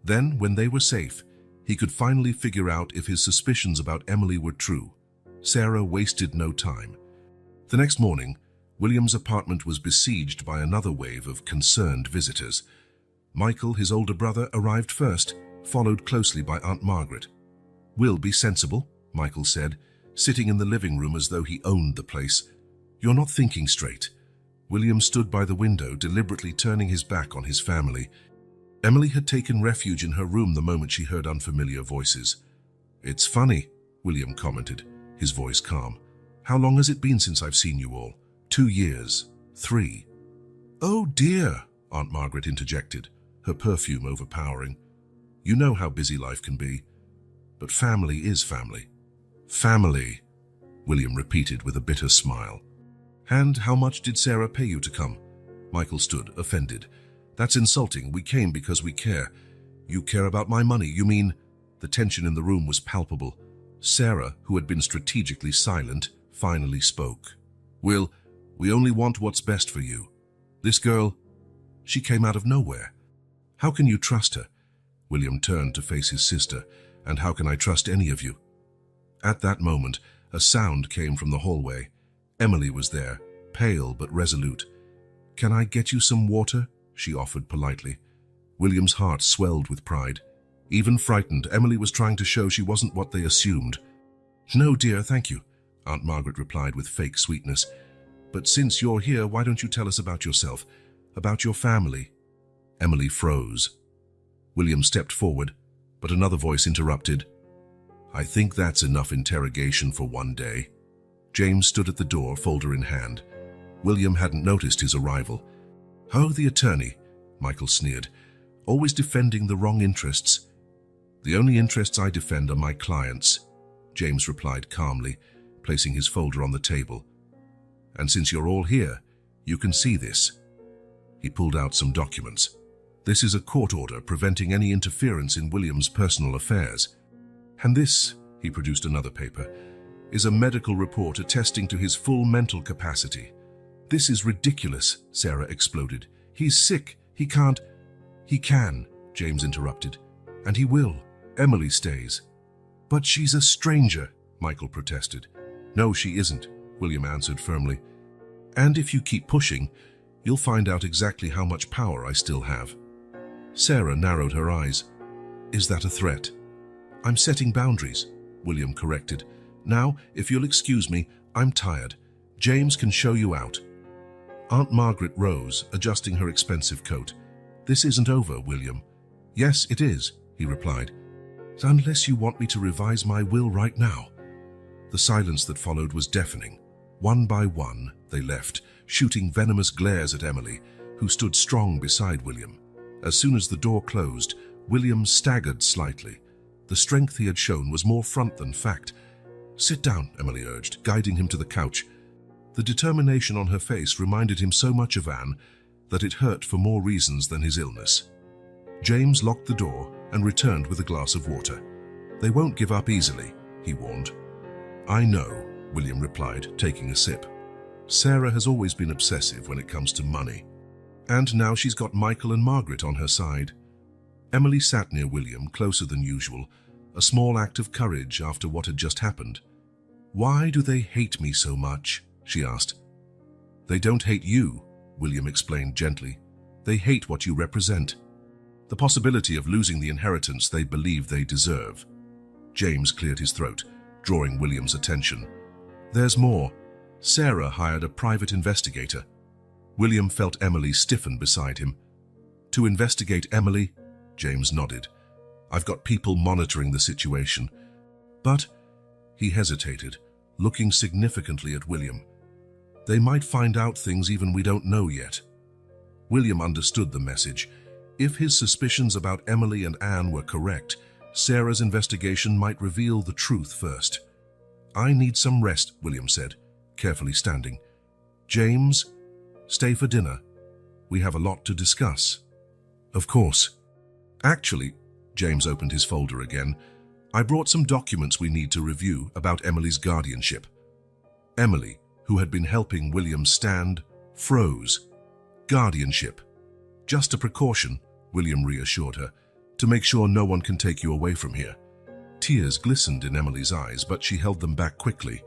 Then, when they were safe, he could finally figure out if his suspicions about Emily were true. Sarah wasted no time. The next morning, William's apartment was besieged by another wave of concerned visitors. Michael, his older brother, arrived first, followed closely by Aunt Margaret. "Will, be sensible," Michael said, sitting in the living room as though he owned the place. "You're not thinking straight." William stood by the window, deliberately turning his back on his family. Emily had taken refuge in her room the moment she heard unfamiliar voices. "It's funny," William commented, his voice calm. "How long has it been since I've seen you all? 2 years? 3? "Oh dear," Aunt Margaret interjected, her perfume overpowering. "You know how busy life can be. But family is family." "Family," William repeated with a bitter smile. "And how much did Sarah pay you to come?" Michael stood, offended. "That's insulting. We came because we care." "You care about my money, you mean?" The tension in the room was palpable. Sarah, who had been strategically silent, finally spoke. "Will, we only want what's best for you. This girl, she came out of nowhere. How can you trust her?" William turned to face his sister. "And how can I trust any of you?" At that moment, a sound came from the hallway. Emily was there, pale but resolute. "Can I get you some water?" she offered politely. William's heart swelled with pride. Even frightened, Emily was trying to show she wasn't what they assumed. "No, dear, thank you," Aunt Margaret replied with fake sweetness. "But since you're here, why don't you tell us about yourself, about your family?" Emily froze. William stepped forward, but another voice interrupted. "I think that's enough interrogation for one day." James stood at the door, folder in hand. William hadn't noticed his arrival. "Oh, the attorney," Michael sneered. "Always defending the wrong interests." "The only interests I defend are my clients," James replied calmly, placing his folder on the table. "And since you're all here, you can see this." He pulled out some documents. "This is a court order preventing any interference in William's personal affairs. And this," he produced another paper, "is a medical report attesting to his full mental capacity." "This is ridiculous," Sarah exploded. "He's sick. He can't—" "He can," James interrupted. "And he will. Emily stays." "But she's a stranger," Michael protested. "No, she isn't," William answered firmly. "And if you keep pushing, you'll find out exactly how much power I still have." Sarah narrowed her eyes. "Is that a threat?" "I'm setting boundaries," William corrected. "Now, if you'll excuse me, I'm tired. James can show you out." Aunt Margaret rose, adjusting her expensive coat. "This isn't over, William." "Yes, it is," he replied. "Unless you want me to revise my will right now." The silence that followed was deafening. One by one, they left, shooting venomous glares at Emily, who stood strong beside William. As soon as the door closed, William staggered slightly. The strength he had shown was more front than fact. "Sit down," Emily urged, guiding him to the couch. The determination on her face reminded him so much of Anne that it hurt for more reasons than his illness. James locked the door and returned with a glass of water. "They won't give up easily," he warned. "I know," William replied, taking a sip. "Sarah has always been obsessive when it comes to money. And now she's got Michael and Margaret on her side." Emily sat near William, closer than usual, a small act of courage after what had just happened. "Why do they hate me so much?" she asked. "They don't hate you," William explained gently. "They hate what you represent. The possibility of losing the inheritance they believe they deserve." James cleared his throat, drawing William's attention. "There's more. Sarah hired a private investigator." William felt Emily stiffen beside him. "To investigate Emily?" James nodded. "I've got people monitoring the situation." "But—" he hesitated, looking significantly at William. "They might find out things even we don't know yet." William understood the message. If his suspicions about Emily and Anne were correct, Sarah's investigation might reveal the truth first. "I need some rest," William said, carefully standing. "James, stay for dinner. We have a lot to discuss." "Of course." "Actually," James opened his folder again, "I brought some documents we need to review about Emily's guardianship." Emily, who had been helping William stand, froze. "Guardianship. Just a precaution," William reassured her, "to make sure no one can take you away from here." Tears glistened in Emily's eyes, but she held them back quickly.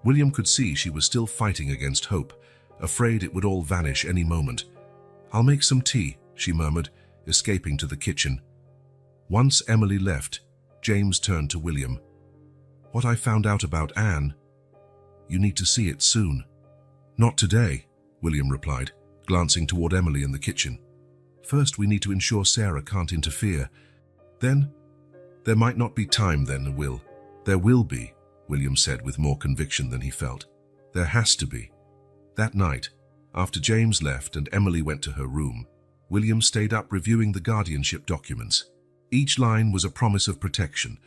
William could see she was still fighting against hope, afraid it would all vanish any moment. "I'll make some tea," she murmured, escaping to the kitchen. Once Emily left, James turned to William. "What I found out about Anne, you need to see it soon." "Not today," William replied, glancing toward Emily in the kitchen. "First, we need to ensure Sarah can't interfere. Then, there might not be time then, Will. There will be," William said with more conviction than he felt. "There has to be." That night, after James left and Emily went to her room, William stayed up reviewing the guardianship documents. Each line was a promise of protection,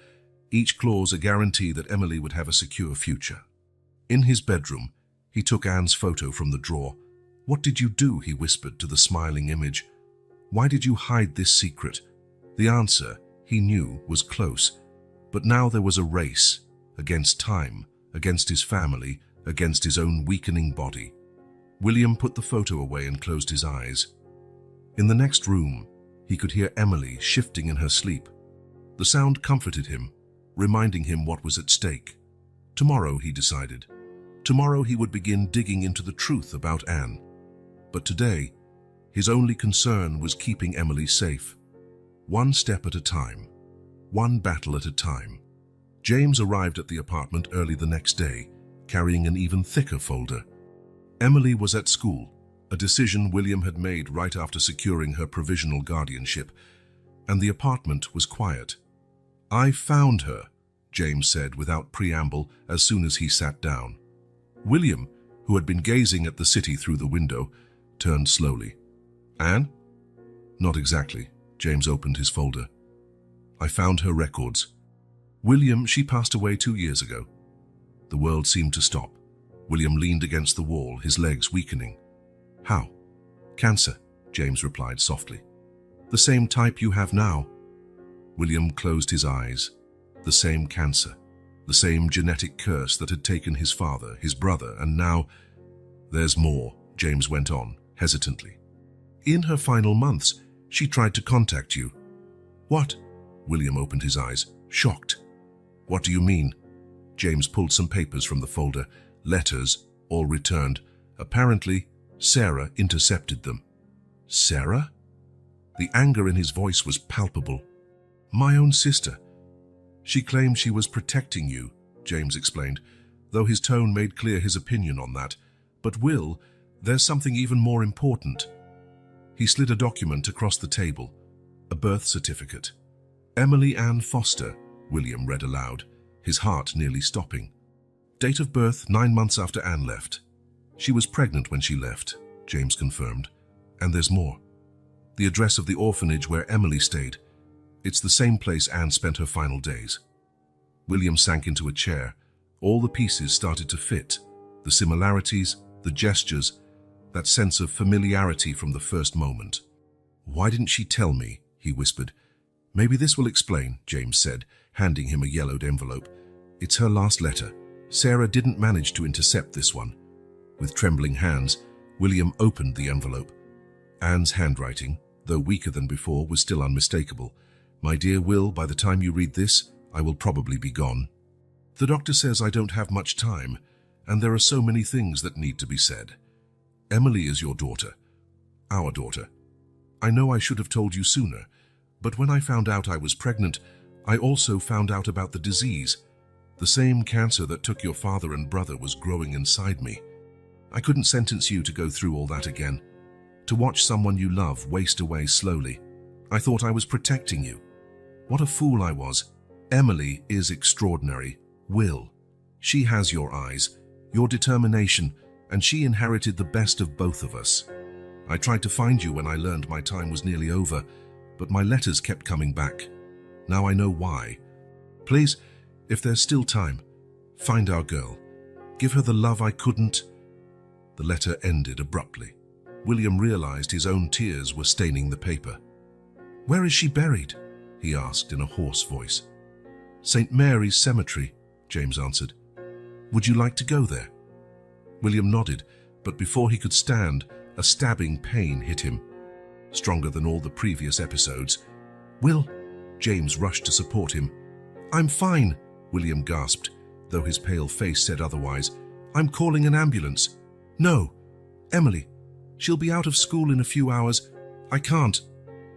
each clause a guarantee that Emily would have a secure future. In his bedroom, he took Anne's photo from the drawer. "What did you do?" he whispered to the smiling image. "Why did you hide this secret?" The answer, he knew, was close, but now there was a race, against time, against his family, against his own weakening body. William put the photo away and closed his eyes. In the next room, he could hear Emily shifting in her sleep. The sound comforted him, reminding him what was at stake. Tomorrow, he decided. Tomorrow he would begin digging into the truth about Anne. But today, his only concern was keeping Emily safe. One step at a time, one battle at a time. James arrived at the apartment early the next day, carrying an even thicker folder. Emily was at school, a decision William had made right after securing her provisional guardianship, and the apartment was quiet. "I found her," James said without preamble as soon as he sat down. William, who had been gazing at the city through the window, turned slowly. Anne? Not exactly. James opened his folder. I found her records. William, she passed away 2 years ago. The world seemed to stop. William leaned against the wall, his legs weakening. How? Cancer, James replied softly. The same type you have now. William closed his eyes. The same cancer. The same genetic curse that had taken his father, his brother, and now... There's more, James went on, hesitantly. In her final months, she tried to contact you. What? William opened his eyes, shocked. What do you mean? James pulled some papers from the folder, letters, all returned. Apparently, Sarah intercepted them. Sarah? The anger in his voice was palpable. My own sister. She claimed she was protecting you, James explained, though his tone made clear his opinion on that. But Will, there's something even more important. He slid a document across the table, a birth certificate. Emily Ann Foster, William read aloud, his heart nearly stopping. Date of birth 9 months after Anne left. She was pregnant when she left, James confirmed. And there's more. The address of the orphanage where Emily stayed. It's the same place Anne spent her final days. William sank into a chair. All the pieces started to fit. The similarities, the gestures, that sense of familiarity from the first moment. Why didn't she tell me? He whispered. Maybe this will explain, James said, handing him a yellowed envelope. It's her last letter. Sarah didn't manage to intercept this one. With trembling hands, William opened the envelope. Anne's handwriting, though weaker than before, was still unmistakable. My dear Will, by the time you read this, I will probably be gone. The doctor says I don't have much time, and there are so many things that need to be said. Emily is your daughter. Our daughter. I know I should have told you sooner, but when I found out I was pregnant, I also found out about the disease. The same cancer that took your father and brother was growing inside me. I couldn't sentence you to go through all that again. To watch someone you love waste away slowly. I thought I was protecting you. What a fool I was. Emily is extraordinary. Will. She has your eyes, your determination, and she inherited the best of both of us. I tried to find you when I learned my time was nearly over, but my letters kept coming back. Now I know why. Please, if there's still time, find our girl. Give her the love I couldn't. The letter ended abruptly. William realized his own tears were staining the paper. Where is she buried? He asked in a hoarse voice. St. Mary's Cemetery, James answered. Would you like to go there? William nodded, but before he could stand, a stabbing pain hit him. Stronger than all the previous episodes. Will? James rushed to support him. I'm fine, William gasped, though his pale face said otherwise. I'm calling an ambulance. No. Emily. She'll be out of school in a few hours. I can't.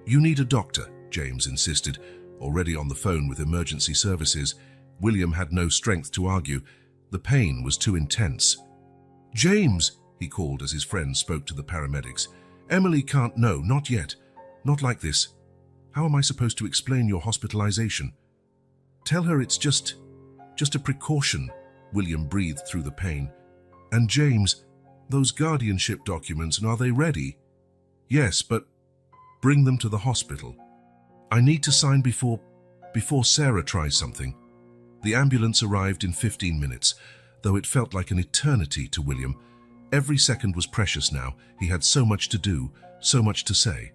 You need a doctor, James insisted, already on the phone with emergency services. William had no strength to argue. The pain was too intense. James, he called as his friend spoke to the paramedics. Emily can't. No, not yet. Not like this. How am I supposed to explain your hospitalization? Tell her it's just a precaution, William breathed through the pain. And James, those guardianship documents, and are they ready? Yes, but bring them to the hospital. I need to sign before Sarah tries something. The ambulance arrived in 15 minutes, though it felt like an eternity to William. Every second was precious now. He had so much to do, so much to say.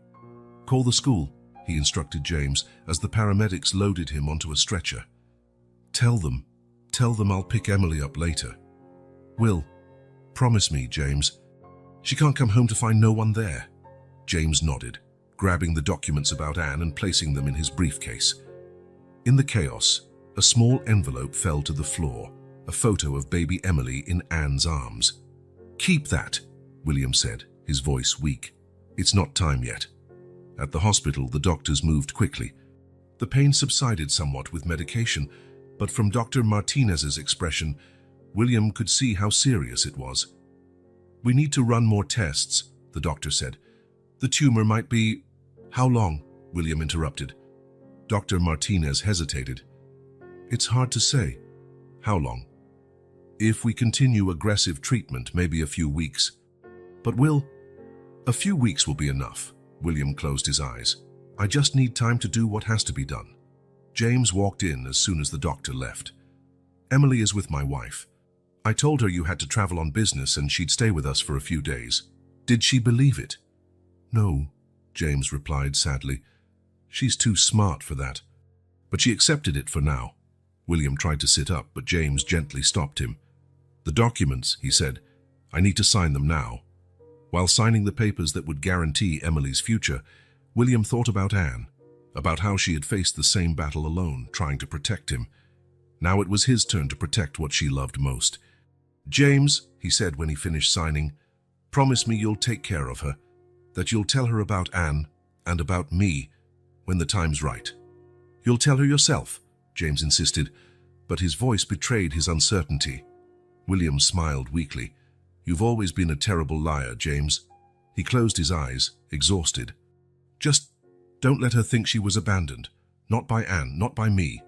Call the school, he instructed James as the paramedics loaded him onto a stretcher. Tell them I'll pick Emily up later. Will, promise me, James. She can't come home to find no one there. James nodded, grabbing the documents about Anne and placing them in his briefcase. In the chaos, a small envelope fell to the floor, a photo of baby Emily in Anne's arms. Keep that, William said, his voice weak. It's not time yet. At the hospital, the doctors moved quickly. The pain subsided somewhat with medication, but from Dr. Martinez's expression, William could see how serious it was. We need to run more tests, the doctor said. The tumor might be... How long? William interrupted. Dr. Martinez hesitated. It's hard to say. How long? If we continue aggressive treatment, maybe a few weeks. But a few weeks will be enough. William closed his eyes. I just need time to do what has to be done. James walked in as soon as the doctor left. Emily is with my wife. I told her you had to travel on business and she'd stay with us for a few days. Did she believe it? No, James replied sadly. She's too smart for that. But she accepted it for now. William tried to sit up, but James gently stopped him. The documents, he said. I need to sign them now. While signing the papers that would guarantee Emily's future, William thought about Anne, about how she had faced the same battle alone, trying to protect him. Now it was his turn to protect what she loved most. James, he said when he finished signing, promise me you'll take care of her, that you'll tell her about Anne and about me when the time's right. You'll tell her yourself, James insisted, but his voice betrayed his uncertainty. William smiled weakly. You've always been a terrible liar, James. He closed his eyes, exhausted. Just don't let her think she was abandoned. Not by Anne, not by me.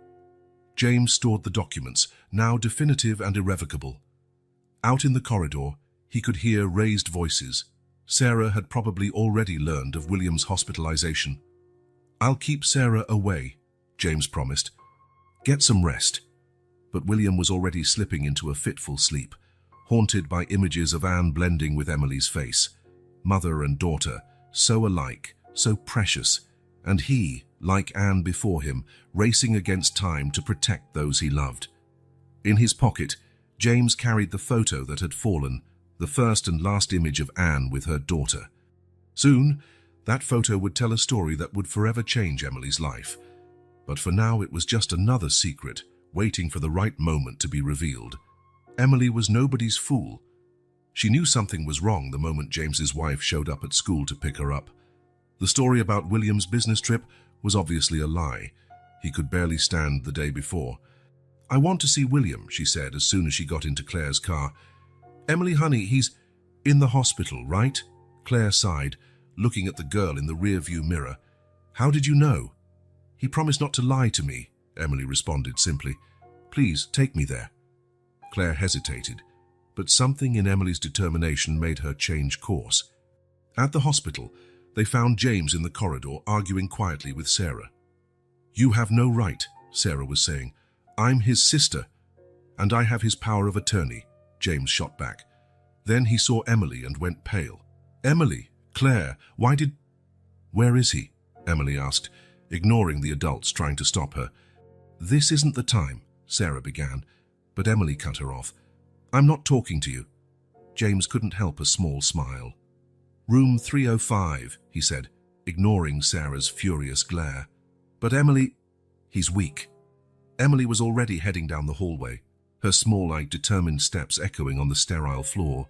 James stored the documents, now definitive and irrevocable. Out in the corridor, he could hear raised voices. Sarah had probably already learned of William's hospitalization. I'll keep Sarah away, James promised. Get some rest. But William was already slipping into a fitful sleep, haunted by images of Anne blending with Emily's face. Mother and daughter, so alike, so precious, and he, like Anne before him, racing against time to protect those he loved. In his pocket, James carried the photo that had fallen, the first and last image of Anne with her daughter. Soon, that photo would tell a story that would forever change Emily's life. But for now it was just another secret, waiting for the right moment to be revealed. Emily was nobody's fool. She knew something was wrong the moment James's wife showed up at school to pick her up. The story about William's business trip was obviously a lie. He could barely stand the day before. I want to see William, she said as soon as she got into Claire's car. Emily, honey, he's in the hospital, right? Claire sighed, looking at the girl in the rear-view mirror. How did you know? He promised not to lie to me, Emily responded simply. Please, take me there. Claire hesitated, but something in Emily's determination made her change course. At the hospital, they found James in the corridor arguing quietly with Sarah. You have no right, Sarah was saying. I'm his sister, and I have his power of attorney, James shot back. Then he saw Emily and went pale. Emily, Claire, Where is he? Emily asked, ignoring the adults trying to stop her. This isn't the time, Sarah began, but Emily cut her off. I'm not talking to you. James couldn't help a small smile. Room 305, he said, ignoring Sarah's furious glare. But Emily... He's weak. Emily was already heading down the hallway, her small-eyed, determined steps echoing on the sterile floor.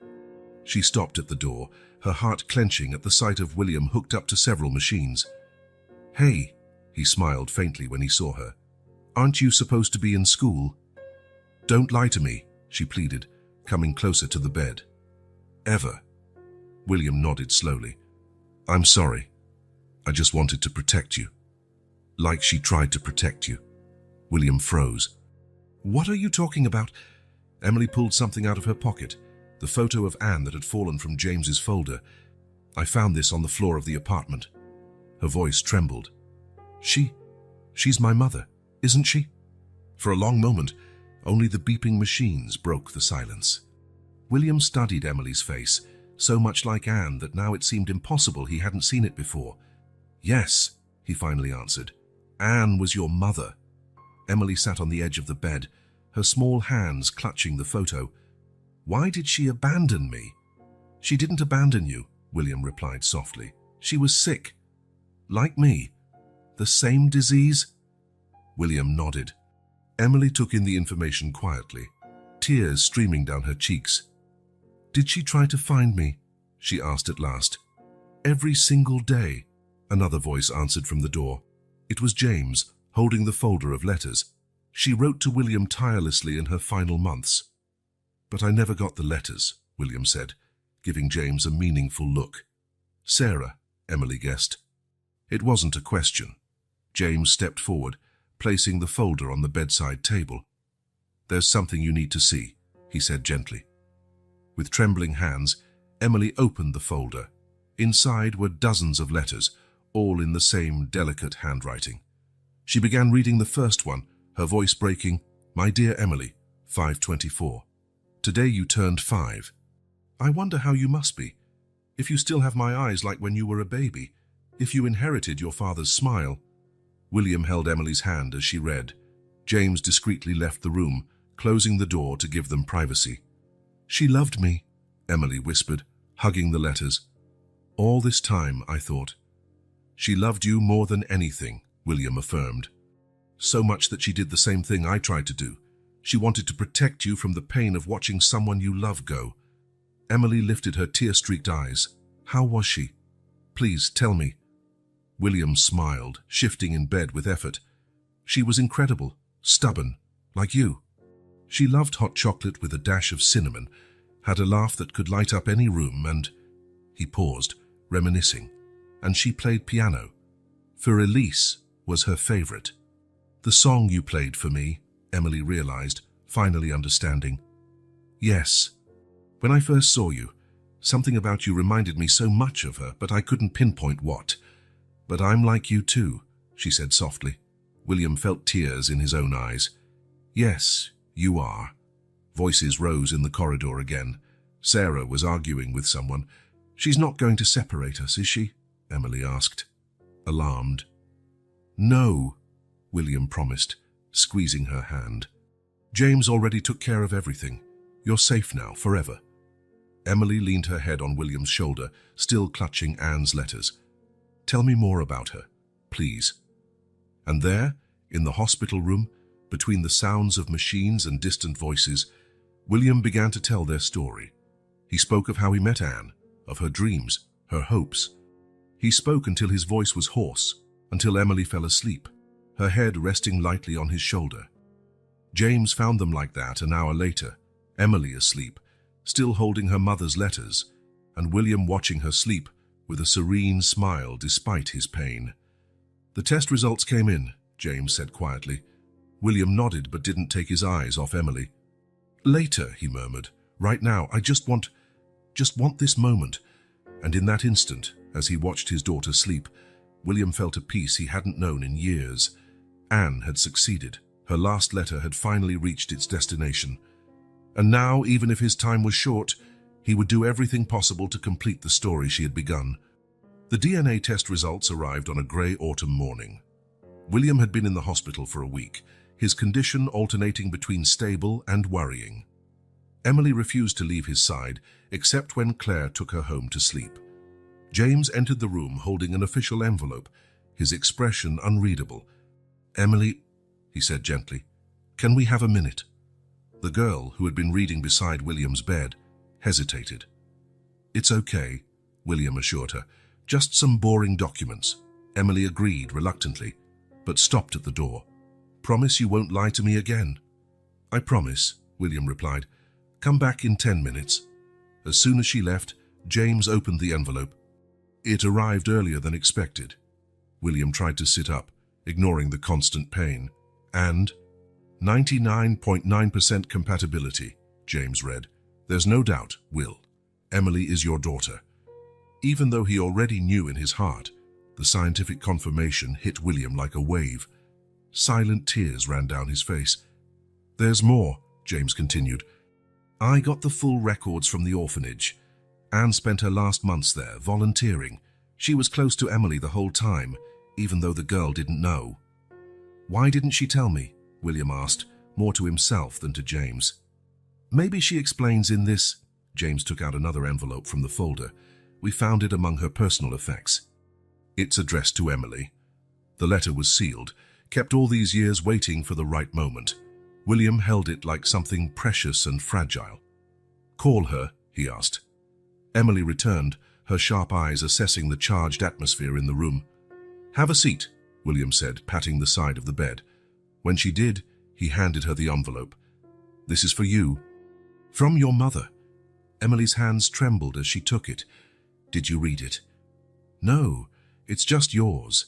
She stopped at the door, her heart clenching at the sight of William hooked up to several machines. Hey, he smiled faintly when he saw her. Aren't you supposed to be in school? Don't lie to me, she pleaded, coming closer to the bed. Ever? William nodded slowly. I'm sorry. I just wanted to protect you. Like she tried to protect you. William froze. What are you talking about? Emily pulled something out of her pocket, the photo of Anne that had fallen from James's folder. I found this on the floor of the apartment. Her voice trembled. She's my mother, isn't she? For a long moment, only the beeping machines broke the silence. William studied Emily's face, so much like Anne that now it seemed impossible he hadn't seen it before. Yes, he finally answered. Anne was your mother. Emily sat on the edge of the bed, her small hands clutching the photo. Why did she abandon me? She didn't abandon you, William replied softly. She was sick. Like me. The same disease? William nodded. Emily took in the information quietly, tears streaming down her cheeks. Did she try to find me? She asked at last. Every single day, another voice answered from the door. It was James, holding the folder of letters. She wrote to William tirelessly in her final months. But I never got the letters, William said, giving James a meaningful look. Sarah, Emily guessed. It wasn't a question. James stepped forward, placing the folder on the bedside table. There's something you need to see, he said gently. With trembling hands, Emily opened the folder. Inside were dozens of letters, all in the same delicate handwriting. She began reading the first one, her voice breaking. "My dear Emily, 5:24. Today you turned 5. I wonder how you must be. If you still have my eyes like when you were a baby. If you inherited your father's smile." William held Emily's hand as she read. James discreetly left the room, closing the door to give them privacy. "She loved me," Emily whispered, hugging the letters. "All this time, I thought." "She loved you more than anything," William affirmed. "So much that she did the same thing I tried to do. She wanted to protect you from the pain of watching someone you love go." Emily lifted her tear-streaked eyes. "How was she? Please tell me." William smiled, shifting in bed with effort. "She was incredible, stubborn, like you. She loved hot chocolate with a dash of cinnamon, had a laugh that could light up any room, and—" He paused, reminiscing. "And she played piano. For Elise was her favorite. The song you played for me," Emily realized, finally understanding. "Yes. When I first saw you, something about you reminded me so much of her, but I couldn't pinpoint what. But I'm like you too," she said softly. William felt tears in his own eyes. "Yes, you are." Voices rose in the corridor again. Sarah was arguing with someone. "She's not going to separate us, is she?" Emily asked, alarmed. "No," William promised, squeezing her hand. "James already took care of everything. You're safe now, forever." Emily leaned her head on William's shoulder, still clutching Anne's letters. "Tell me more about her, please." And there, in the hospital room, between the sounds of machines and distant voices, William began to tell their story. He spoke of how he met Anne, of her dreams, her hopes. He spoke until his voice was hoarse, until Emily fell asleep, her head resting lightly on his shoulder. James found them like that an hour later, Emily asleep, still holding her mother's letters, and William watching her sleep with a serene smile despite his pain. "The test results came in," James said quietly. William nodded but didn't take his eyes off Emily. "Later," he murmured. "Right now, I just want this moment." And in that instant, as he watched his daughter sleep, William felt a peace he hadn't known in years. Anne had succeeded. Her last letter had finally reached its destination. And now, even if his time was short, he would do everything possible to complete the story she had begun. The DNA test results arrived on a grey autumn morning. William had been in the hospital for a week, his condition alternating between stable and worrying. Emily refused to leave his side, except when Claire took her home to sleep. James entered the room holding an official envelope, his expression unreadable. "Emily," he said gently, "can we have a minute?" The girl, who had been reading beside William's bed, hesitated. "It's okay," William assured her. "Just some boring documents." Emily agreed reluctantly, but stopped at the door. "Promise you won't lie to me again?" "I promise," William replied. "Come back in 10 minutes." As soon as she left, James opened the envelope. It arrived earlier than expected. William tried to sit up, ignoring the constant pain. And 99.9% compatibility, James read. "There's no doubt, Will. Emily is your daughter." Even though he already knew in his heart, the scientific confirmation hit William like a wave. Silent tears ran down his face. "There's more," James continued. "I got the full records from the orphanage. Anne spent her last months there, volunteering. She was close to Emily the whole time, even though the girl didn't know." "Why didn't she tell me?" William asked, more to himself than to James. "Maybe she explains in this." James took out another envelope from the folder. "We found it among her personal effects. It's addressed to Emily." The letter was sealed, kept all these years waiting for the right moment. William held it like something precious and fragile. "Call her," he asked. Emily returned, her sharp eyes assessing the charged atmosphere in the room. "Have a seat," William said, patting the side of the bed. When she did, he handed her the envelope. "This is for you." "From your mother." Emily's hands trembled as she took it. "Did you read it?" "No, it's just yours."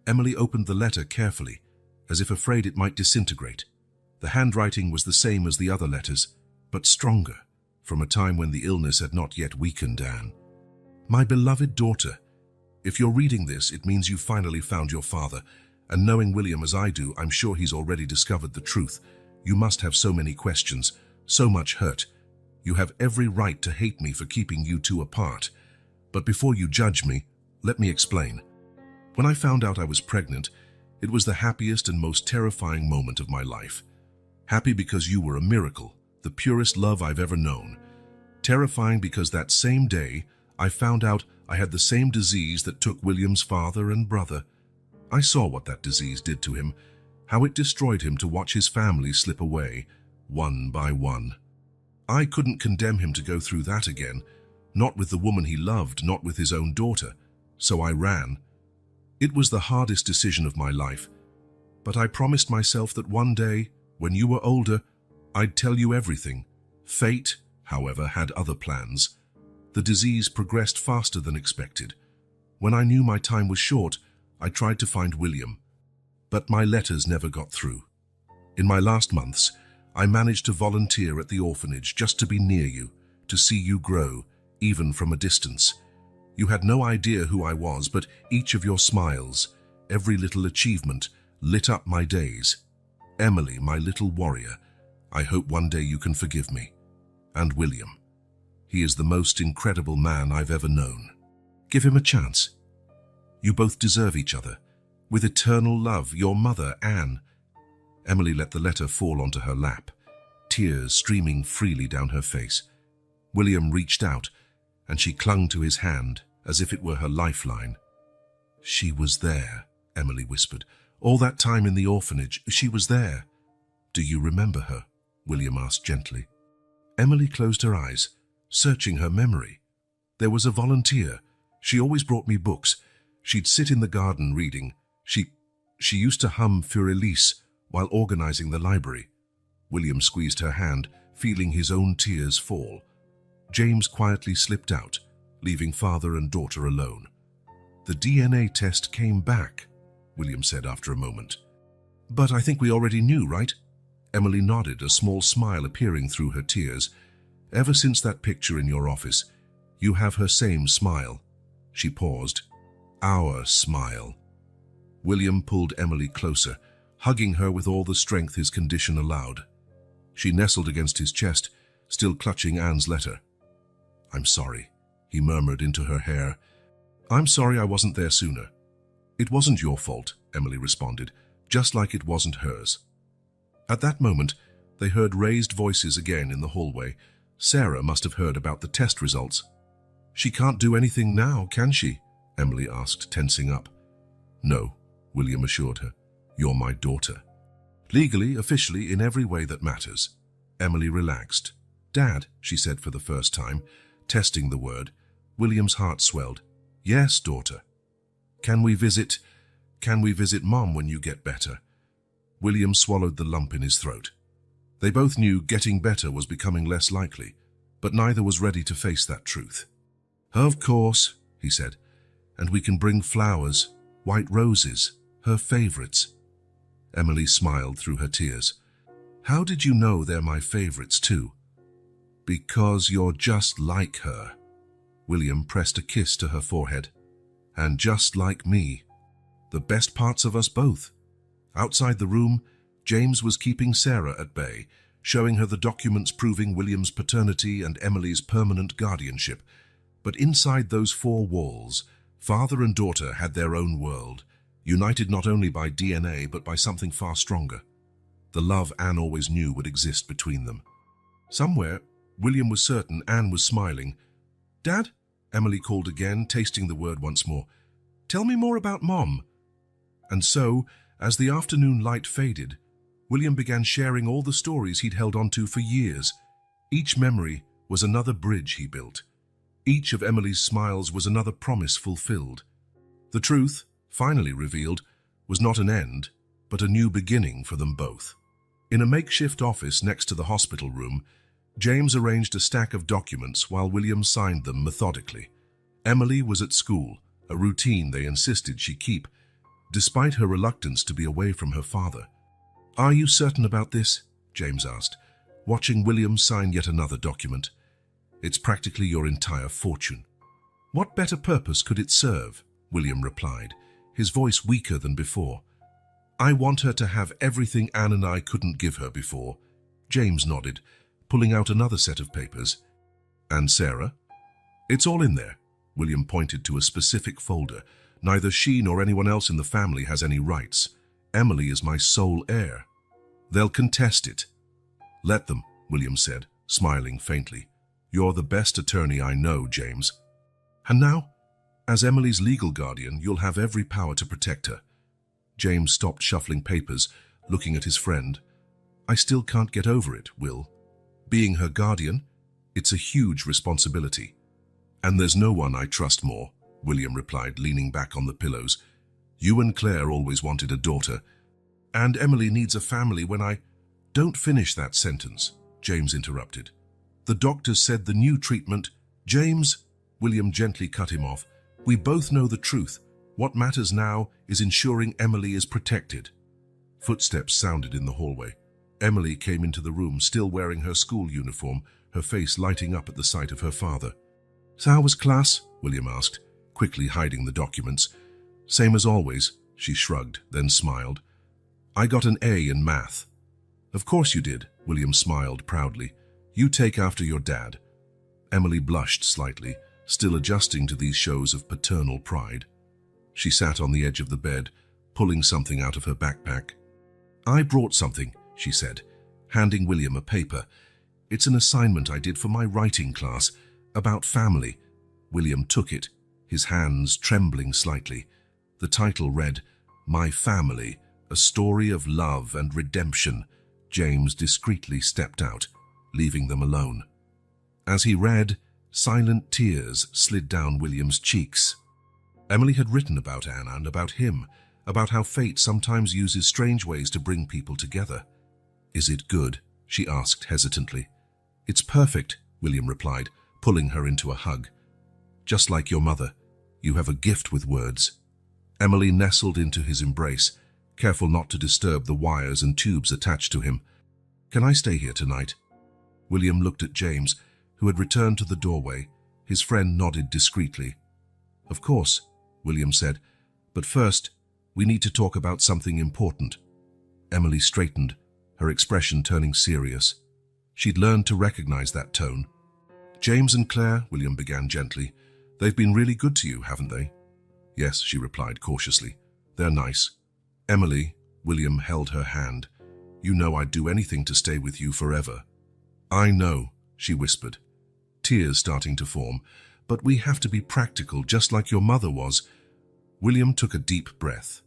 Emily opened the letter carefully, as if afraid it might disintegrate. The handwriting was the same as the other letters, but stronger, from a time when the illness had not yet weakened Anne. My beloved daughter, if you're reading this, it means you finally found your father, and knowing William as I do, I'm sure he's already discovered the truth. You must have so many questions, so much hurt. You have every right to hate me for keeping you two apart. But before you judge me, let me explain. When I found out I was pregnant, it was the happiest and most terrifying moment of my life. Happy because you were a miracle, the purest love I've ever known. Terrifying because that same day, I found out I had the same disease that took William's father and brother. I saw what that disease did to him, how it destroyed him to watch his family slip away, one by one. I couldn't condemn him to go through that again, not with the woman he loved, not with his own daughter. So I ran. It was the hardest decision of my life, but I promised myself that one day, when you were older, I'd tell you everything. Fate, however, had other plans. The disease progressed faster than expected. When I knew my time was short, I tried to find William, but my letters never got through. In my last months, I managed to volunteer at the orphanage just to be near you, to see you grow, even from a distance. You had no idea who I was, but each of your smiles, every little achievement, lit up my days. Emily, my little warrior, I hope one day you can forgive me. And William. He is the most incredible man I've ever known. Give him a chance. You both deserve each other. With eternal love, your mother, Anne. Emily let the letter fall onto her lap, tears streaming freely down her face. William reached out, and she clung to his hand as if it were her lifeline. She was there, Emily whispered. All that time in the orphanage, she was there. Do you remember her? William asked gently. Emily closed her eyes, searching her memory. There was a volunteer. She always brought me books. She'd sit in the garden reading. She used to hum Für Elise while organizing the library. William squeezed her hand, feeling his own tears fall. James quietly slipped out, leaving father and daughter alone. The DNA test came back, William said after a moment. But I think we already knew, right? Emily nodded, a small smile appearing through her tears. Ever since that picture in your office, you have her same smile. She paused. Our smile. William pulled Emily closer, hugging her with all the strength his condition allowed. She nestled against his chest, still clutching Anne's letter. I'm sorry, he murmured into her hair. I'm sorry I wasn't there sooner. It wasn't your fault, Emily responded, just like it wasn't hers. At that moment, they heard raised voices again in the hallway. Sarah must have heard about the test results. She can't do anything now, can she? Emily asked, tensing up. No, William assured her. You're my daughter. Legally, officially, in every way that matters. Emily relaxed. Dad, she said for the first time, testing the word. William's heart swelled. Yes, daughter. Can we visit Mom when you get better? William swallowed the lump in his throat. They both knew getting better was becoming less likely, but neither was ready to face that truth. Of course, he said, and we can bring flowers, white roses, her favorites. Emily smiled through her tears. How did you know they're my favorites too? Because you're just like her. William pressed a kiss to her forehead. And just like me. The best parts of us both. Outside the room, James was keeping Sarah at bay, showing her the documents proving William's paternity and Emily's permanent guardianship. But inside those four walls, father and daughter had their own world, united not only by DNA but by something far stronger. The love Anne always knew would exist between them. Somewhere, William was certain Anne was smiling. Dad? Emily called again, tasting the word once more. Tell me more about Mom. And so, as the afternoon light faded, William began sharing all the stories he'd held onto for years. Each memory was another bridge he built. Each of Emily's smiles was another promise fulfilled. The truth, finally revealed, was not an end, but a new beginning for them both. In a makeshift office next to the hospital room, James arranged a stack of documents while William signed them methodically. Emily was at school, a routine they insisted she keep, despite her reluctance to be away from her father. Are you certain about this? James asked. watching William sign yet another document. It's practically your entire fortune. What better purpose could it serve? William replied, his voice weaker than before. I want her to have everything Anne and I couldn't give her before. James nodded, pulling out another set of papers. And Sarah? It's all in there. William pointed to a specific folder. Neither she nor anyone else in the family has any rights. Emily is my sole heir. They'll contest it. Let them, William said, smiling faintly. You're the best attorney I know, James. And now, as Emily's legal guardian, you'll have every power to protect her. James stopped shuffling papers, looking at his friend. I still can't get over it, Will. Being her guardian, it's a huge responsibility. And there's no one I trust more, William replied, leaning back on the pillows. You and Claire always wanted a daughter, and Emily needs a family when I... Don't finish that sentence, James interrupted. The doctors said the new treatment... James, William gently cut him off. We both know the truth. What matters now is ensuring Emily is protected. Footsteps sounded in the hallway. Emily came into the room, still wearing her school uniform, her face lighting up at the sight of her father. So how was class? William asked, quickly hiding the documents. Same as always, she shrugged, then smiled. I got an A in math. Of course you did, William smiled proudly. You take after your dad. Emily blushed slightly, still adjusting to these shows of paternal pride. She sat on the edge of the bed, pulling something out of her backpack. I brought something, she said, handing William a paper. It's an assignment I did for my writing class, about family. William took it, his hands trembling slightly. The title read, My Family, a Story of Love and Redemption. James discreetly stepped out, leaving them alone. As he read, silent tears slid down William's cheeks. Emily had written about Anna and about him, about how fate sometimes uses strange ways to bring people together. Is it good? She asked hesitantly. It's perfect, William replied, pulling her into a hug. Just like your mother, you have a gift with words. Emily nestled into his embrace, careful not to disturb the wires and tubes attached to him. Can I stay here tonight? William looked at James, who had returned to the doorway. His friend nodded discreetly. Of course, William said, but first, we need to talk about something important. Emily straightened, her expression turning serious. She'd learned to recognize that tone. James and Claire, William began gently, they've been really good to you, haven't they? Yes, she replied cautiously. They're nice. Emily, William held her hand. You know I'd do anything to stay with you forever. I know, she whispered, tears starting to form, but we have to be practical, just like your mother was. William took a deep breath.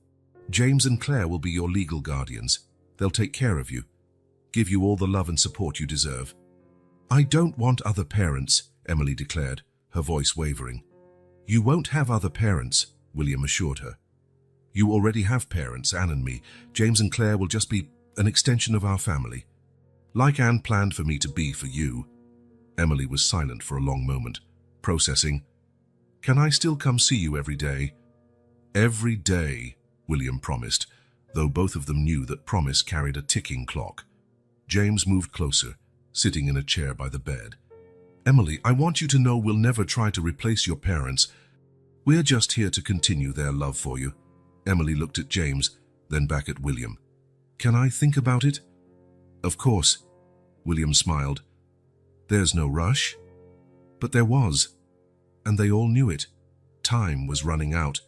James and Claire will be your legal guardians. They'll take care of you, give you all the love and support you deserve. I don't want other parents, Emily declared, her voice wavering. You won't have other parents, William assured her. You already have parents, Anne and me. James and Claire will just be an extension of our family. Like Anne planned for me to be for you. Emily was silent for a long moment, processing. Can I still come see you every day? Every day, William promised, though both of them knew that promise carried a ticking clock. James moved closer, sitting in a chair by the bed. Emily, I want you to know we'll never try to replace your parents. We're just here to continue their love for you. Emily looked at James, then back at William. Can I think about it? Of course, William smiled. There's no rush. But there was, and they all knew it. Time was running out,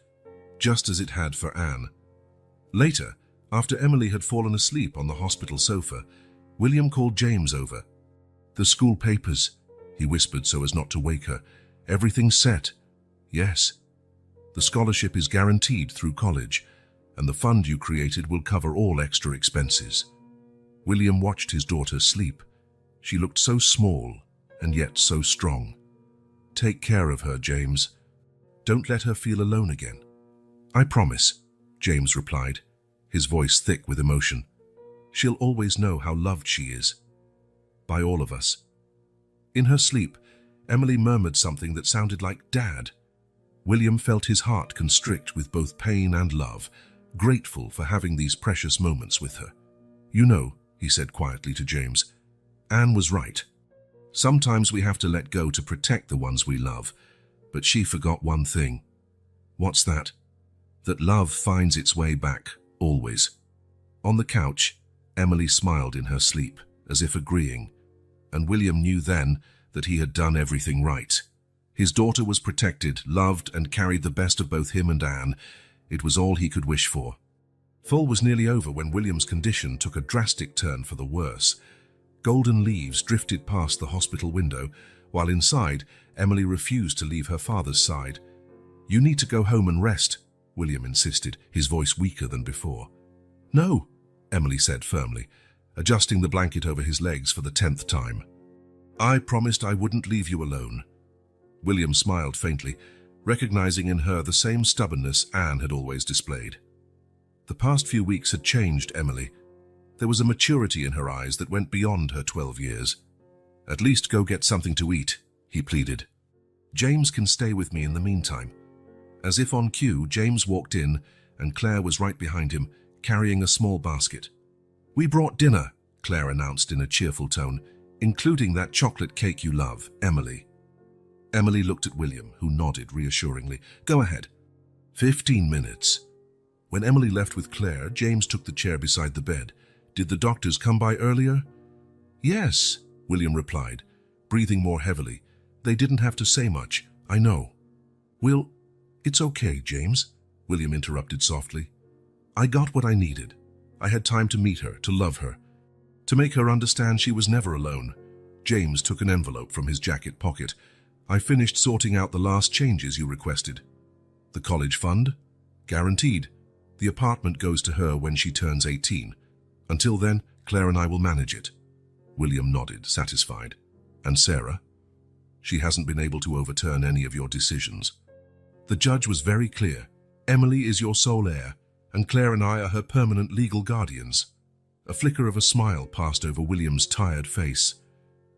just as it had for Anne. Later, after Emily had fallen asleep on the hospital sofa, William called James over. The school papers, he whispered so as not to wake her. Everything's set. Yes. The scholarship is guaranteed through college, and the fund you created will cover all extra expenses. William watched his daughter sleep. She looked so small and yet so strong. Take care of her, James. Don't let her feel alone again. I promise, James replied, his voice thick with emotion. She'll always know how loved she is. By all of us. In her sleep, Emily murmured something that sounded like Dad. William felt his heart constrict with both pain and love, grateful for having these precious moments with her. You know, he said quietly to James, Anne was right. Sometimes we have to let go to protect the ones we love, but she forgot one thing. What's that? That love finds its way back, always. On the couch, Emily smiled in her sleep, as if agreeing, and William knew then that he had done everything right. His daughter was protected, loved, and carried the best of both him and Anne. It was all he could wish for. Fall was nearly over when William's condition took a drastic turn for the worse. Golden leaves drifted past the hospital window, while inside, Emily refused to leave her father's side. "You need to go home and rest," William insisted, his voice weaker than before. "No," Emily said firmly, adjusting the blanket over his legs for the 10th time. "I promised I wouldn't leave you alone." William smiled faintly, recognizing in her the same stubbornness Anne had always displayed. The past few weeks had changed Emily. There was a maturity in her eyes that went beyond her 12 years. "At least go get something to eat," he pleaded. "James can stay with me in the meantime." As if on cue, James walked in, and Claire was right behind him, carrying a small basket. "We brought dinner," Claire announced in a cheerful tone, "including that chocolate cake you love, Emily." Emily looked at William, who nodded reassuringly. "Go ahead." 15 minutes. When Emily left with Claire, James took the chair beside the bed. "Did the doctors come by earlier?" "Yes," William replied, breathing more heavily. "They didn't have to say much, I know." "Will, it's okay, James," William interrupted softly. "I got what I needed. I had time to meet her, to love her, to make her understand she was never alone." James took an envelope from his jacket pocket. "I finished sorting out the last changes you requested. The college fund? Guaranteed. The apartment goes to her when she turns 18. Until then, Claire and I will manage it." William nodded, satisfied. "And Sarah?" "She hasn't been able to overturn any of your decisions. The judge was very clear. Emily is your sole heir, and Claire and I are her permanent legal guardians." A flicker of a smile passed over William's tired face.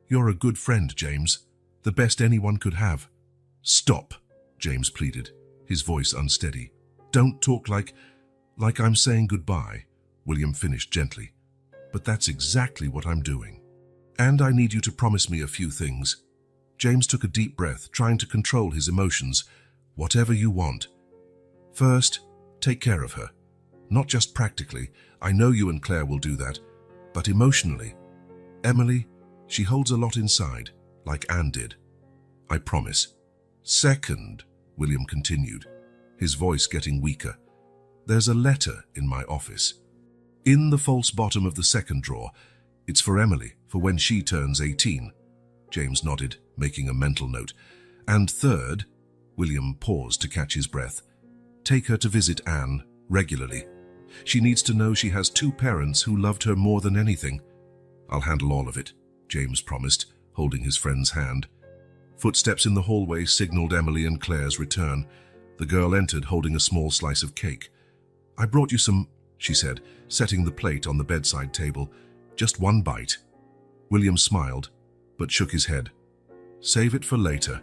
"You're a good friend, James. The best anyone could have." "Stop," James pleaded, his voice unsteady. "Don't talk like I'm saying goodbye," William finished gently. "But that's exactly what I'm doing. And I need you to promise me a few things." James took a deep breath, trying to control his emotions. "Whatever you want. First, take care of her. Not just practically, I know you and Claire will do that, but emotionally. Emily, she holds a lot inside, like Anne did. I promise." "Second," William continued, his voice getting weaker, "there's a letter in my office. In the false bottom of the second drawer. It's for Emily, for when she turns 18. James nodded, making a mental note. "And third," William paused to catch his breath, "take her to visit Anne regularly. She needs to know she has two parents who loved her more than anything." "I'll handle all of it," James promised, holding his friend's hand. Footsteps in the hallway signaled Emily and Claire's return. The girl entered holding a small slice of cake. "I brought you some," she said, setting the plate on the bedside table. "Just one bite." William smiled, but shook his head. "Save it for later.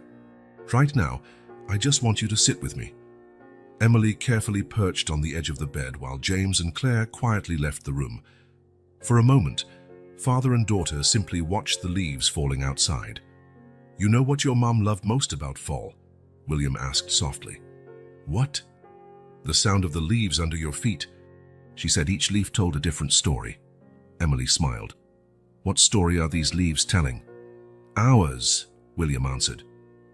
Right now, I just want you to sit with me." Emily carefully perched on the edge of the bed while James and Claire quietly left the room. For a moment, father and daughter simply watched the leaves falling outside. "You know what your mom loved most about fall?" William asked softly. "What?" "The sound of the leaves under your feet. She said each leaf told a different story." Emily smiled. "What story are these leaves telling?" "Ours," William answered,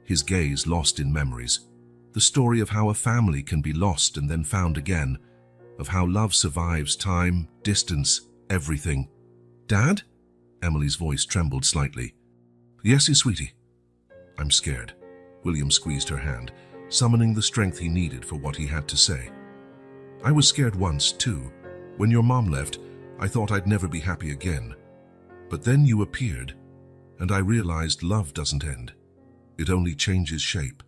his gaze lost in memories. "The story of how a family can be lost and then found again, of how love survives time, distance, everything." "Dad?" Emily's voice trembled slightly. "Yes, sweetie." "I'm scared." William squeezed her hand, summoning the strength he needed for what he had to say. "I was scared once, too. When your mom left, I thought I'd never be happy again. But then you appeared, and I realized love doesn't end. It only changes shape."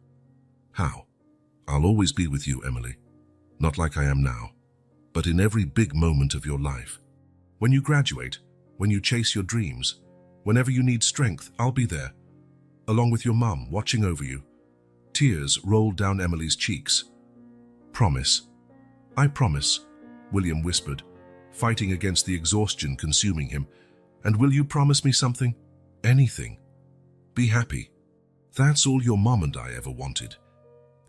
"How?" "I'll always be with you, Emily. Not like I am now, but in every big moment of your life. When you graduate, when you chase your dreams, whenever you need strength, I'll be there, along with your mom, watching over you." Tears rolled down Emily's cheeks. "Promise." "I promise," William whispered, fighting against the exhaustion consuming him. And will you promise me something? Anything. Be happy. That's all your mom and I ever wanted."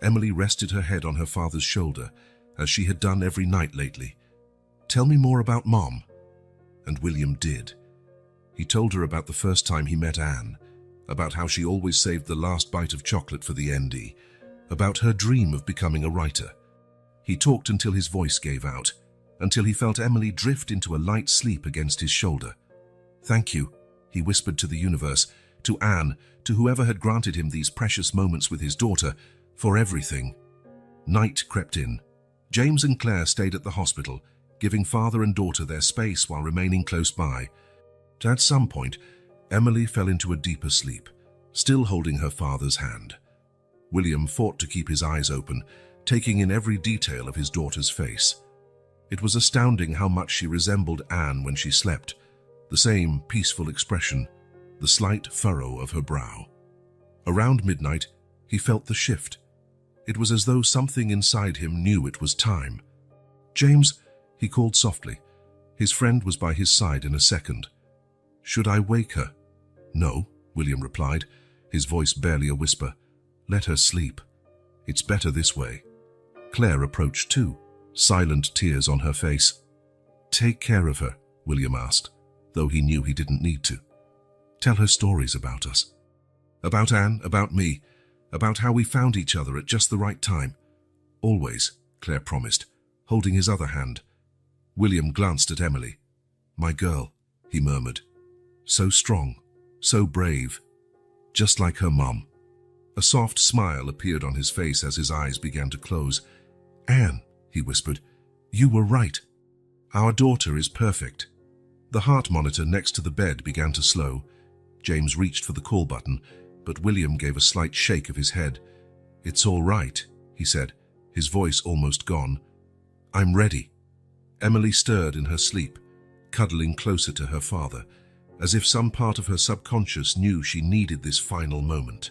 Emily rested her head on her father's shoulder, as she had done every night lately. "Tell me more about Mom." And William did. He told her about the first time he met Anne, about how she always saved the last bite of chocolate for the ND, about her dream of becoming a writer. He talked until his voice gave out, until he felt Emily drift into a light sleep against his shoulder. "Thank you," he whispered to the universe, to Anne, to whoever had granted him these precious moments with his daughter, for everything. Night crept in. James and Claire stayed at the hospital, giving father and daughter their space while remaining close by. At some point, Emily fell into a deeper sleep, still holding her father's hand. William fought to keep his eyes open, taking in every detail of his daughter's face. It was astounding how much she resembled Anne when she slept, the same peaceful expression, the slight furrow of her brow. Around midnight, he felt the shift. It was as though something inside him knew it was time. "James," he called softly. His friend was by his side in a second. "Should I wake her?" "No," William replied, his voice barely a whisper. "Let her sleep. It's better this way." Claire approached too, silent tears on her face. "Take care of her," William asked, though he knew he didn't need to. "Tell her stories about us. About Anne, about me, about how we found each other at just the right time." "Always," Claire promised, holding his other hand. William glanced at Emily. "My girl," he murmured. "So strong, so brave, just like her mum." A soft smile appeared on his face as his eyes began to close. "Anne," he whispered, "you were right. Our daughter is perfect." The heart monitor next to the bed began to slow. James reached for the call button, but William gave a slight shake of his head. "It's all right," he said, his voice almost gone. "I'm ready." Emily stirred in her sleep, cuddling closer to her father, as if some part of her subconscious knew she needed this final moment.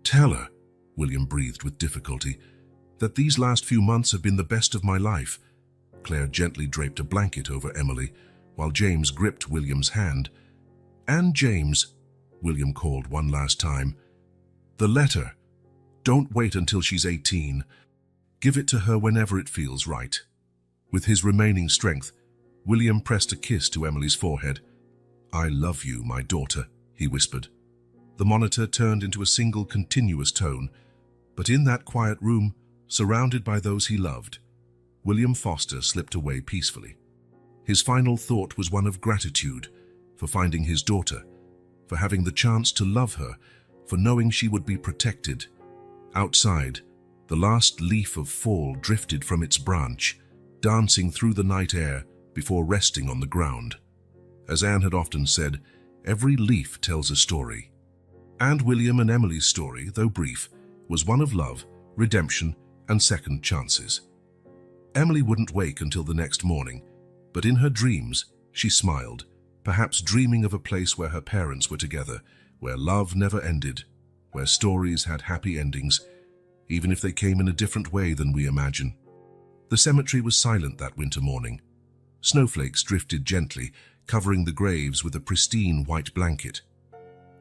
"Tell her," William breathed with difficulty, "that these last few months have been the best of my life." Claire gently draped a blanket over Emily, while James gripped William's hand. "And James," William called one last time, "the letter. Don't wait until she's 18. Give it to her whenever it feels right." With his remaining strength, William pressed a kiss to Emily's forehead. "I love you, my daughter," he whispered. The monitor turned into a single continuous tone, but in that quiet room, surrounded by those he loved, William Foster slipped away peacefully. His final thought was one of gratitude for finding his daughter, for having the chance to love her, for knowing she would be protected. Outside, the last leaf of fall drifted from its branch, dancing through the night air before resting on the ground. As Anne had often said, every leaf tells a story. And William and Emily's story, though brief, was one of love, redemption, and second chances. Emily wouldn't wake until the next morning, but in her dreams, she smiled, perhaps dreaming of a place where her parents were together, where love never ended, where stories had happy endings, even if they came in a different way than we imagine. The cemetery was silent that winter morning. Snowflakes drifted gently, covering the graves with a pristine white blanket.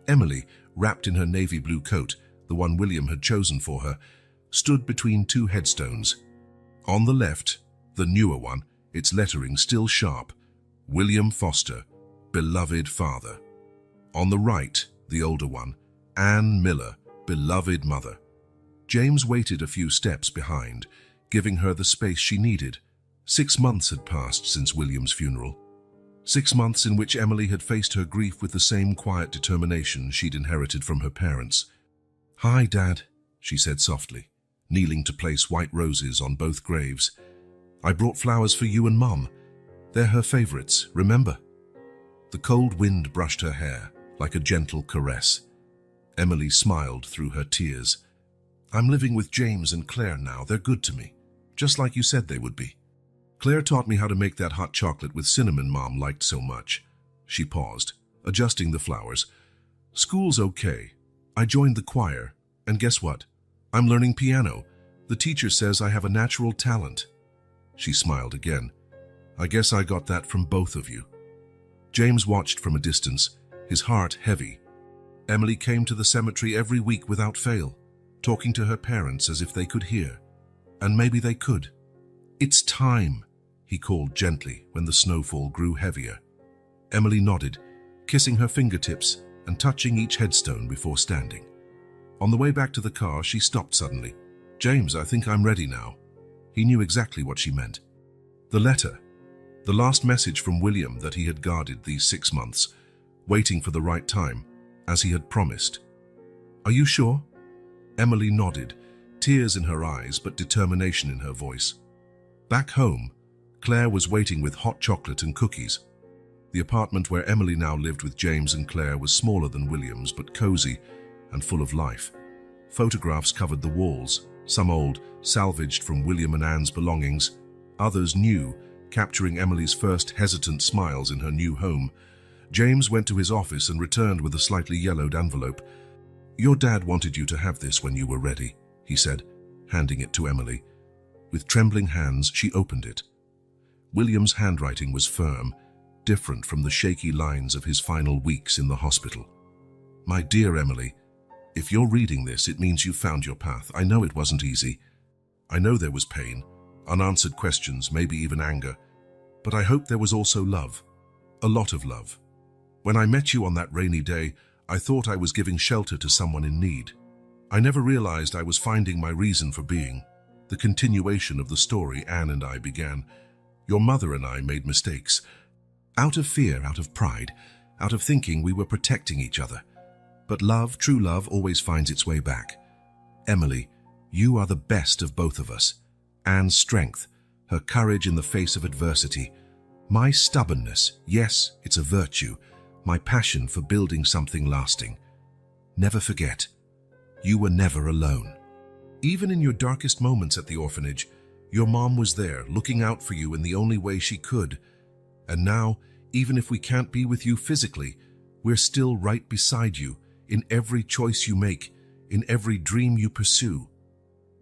Emily, wrapped in her navy blue coat, the one William had chosen for her, stood between two headstones. On the left, the newer one, its lettering still sharp, William Foster, beloved father. On the right, the older one, Anne Miller, beloved mother. James waited a few steps behind, giving her the space she needed. 6 months had passed since William's funeral. 6 months in which Emily had faced her grief with the same quiet determination she'd inherited from her parents. "Hi, Dad," she said softly, kneeling to place white roses on both graves. "I brought flowers for you and Mom. They're her favorites, remember?" The cold wind brushed her hair, like a gentle caress. Emily smiled through her tears. "I'm living with James and Claire now. They're good to me, just like you said they would be. Claire taught me how to make that hot chocolate with cinnamon Mom liked so much." She paused, adjusting the flowers. "School's okay. I joined the choir, and guess what? I'm learning piano. The teacher says I have a natural talent." She smiled again. "I guess I got that from both of you." James watched from a distance, his heart heavy. Emily came to the cemetery every week without fail, talking to her parents as if they could hear. And maybe they could. "It's time," he called gently when the snowfall grew heavier. Emily nodded, kissing her fingertips and touching each headstone before standing. On the way back to the car, she stopped suddenly. "James, I think I'm ready now." He knew exactly what she meant. The letter, the last message from William that he had guarded these 6 months, waiting for the right time, as he had promised. "Are you sure?" Emily nodded, tears in her eyes but determination in her voice. Back home, Claire was waiting with hot chocolate and cookies. The apartment where Emily now lived with James and Claire was smaller than William's but cozy and full of life. Photographs covered the walls, some old, salvaged from William and Anne's belongings, others new, capturing Emily's first hesitant smiles in her new home. James went to his office and returned with a slightly yellowed envelope. "Your dad wanted you to have this when you were ready," he said, handing it to Emily. With trembling hands, she opened it. William's handwriting was firm, different from the shaky lines of his final weeks in the hospital. "My dear Emily, if you're reading this, it means you found your path. I know it wasn't easy. I know there was pain, unanswered questions, maybe even anger. But I hope there was also love. A lot of love. When I met you on that rainy day, I thought I was giving shelter to someone in need. I never realized I was finding my reason for being. The continuation of the story Anne and I began. Your mother and I made mistakes. Out of fear, out of pride, out of thinking we were protecting each other. But love, true love, always finds its way back. Emily, you are the best of both of us. Anne's strength, her courage in the face of adversity. My stubbornness, yes, it's a virtue. My passion for building something lasting. Never forget, you were never alone. Even in your darkest moments at the orphanage, your mom was there, looking out for you in the only way she could. And now, even if we can't be with you physically, we're still right beside you, in every choice you make, in every dream you pursue.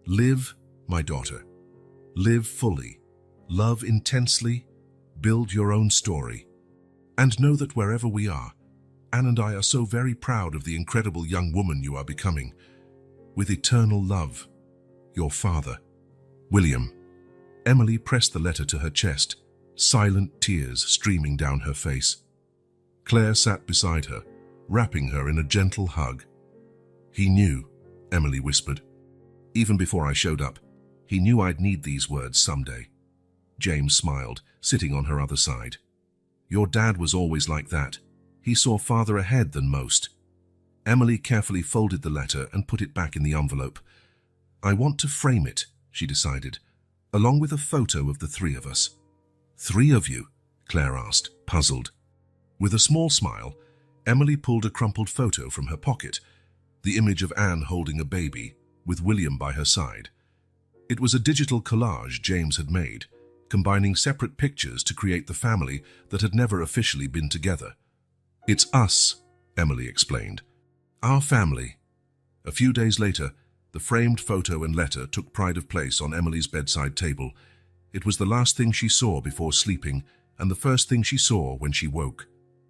Live, my daughter. Live fully. Love intensely. Build your own story. And know that wherever we are, Anne and I are so very proud of the incredible young woman you are becoming. With eternal love, your father, William." Emily pressed the letter to her chest, silent tears streaming down her face. Claire sat beside her, wrapping her in a gentle hug. "He knew," Emily whispered. "Even before I showed up, he knew I'd need these words someday." James smiled, sitting on her other side. "Your dad was always like that. He saw farther ahead than most." Emily carefully folded the letter and put it back in the envelope. "I want to frame it," she decided, "along with a photo of the three of us." "3 of you?" Claire asked, puzzled. With a small smile, Emily pulled a crumpled photo from her pocket, the image of Anne holding a baby, with William by her side. It was a digital collage James had made, combining separate pictures to create the family that had never officially been together. "It's us," Emily explained. "Our family." A few days later, the framed photo and letter took pride of place on Emily's bedside table. It was the last thing she saw before sleeping, and the first thing she saw when she woke,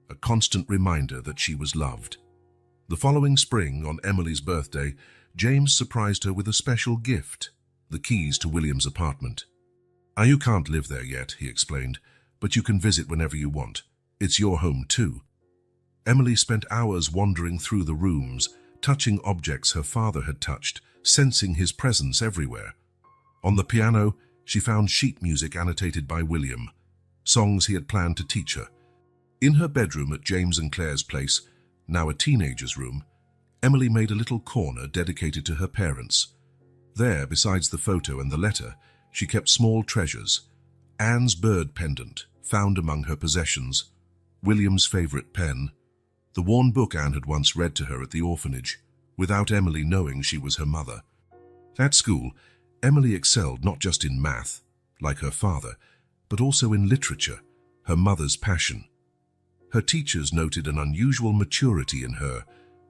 a constant reminder that she was loved. The following spring, on Emily's birthday, James surprised her with a special gift, the keys to William's apartment. "You can't live there yet," he explained, "but you can visit whenever you want. It's your home too." Emily spent hours wandering through the rooms, touching objects her father had touched, sensing his presence everywhere. On the piano, she found sheet music annotated by William, songs he had planned to teach her. In her bedroom at James and Claire's place, now a teenager's room, Emily made a little corner dedicated to her parents. There, besides the photo and the letter, she kept small treasures: Anne's bird pendant, found among her possessions, William's favorite pen, the worn book Anne had once read to her at the orphanage, without Emily knowing she was her mother. At school, Emily excelled not just in math, like her father, but also in literature, her mother's passion. Her teachers noted an unusual maturity in her,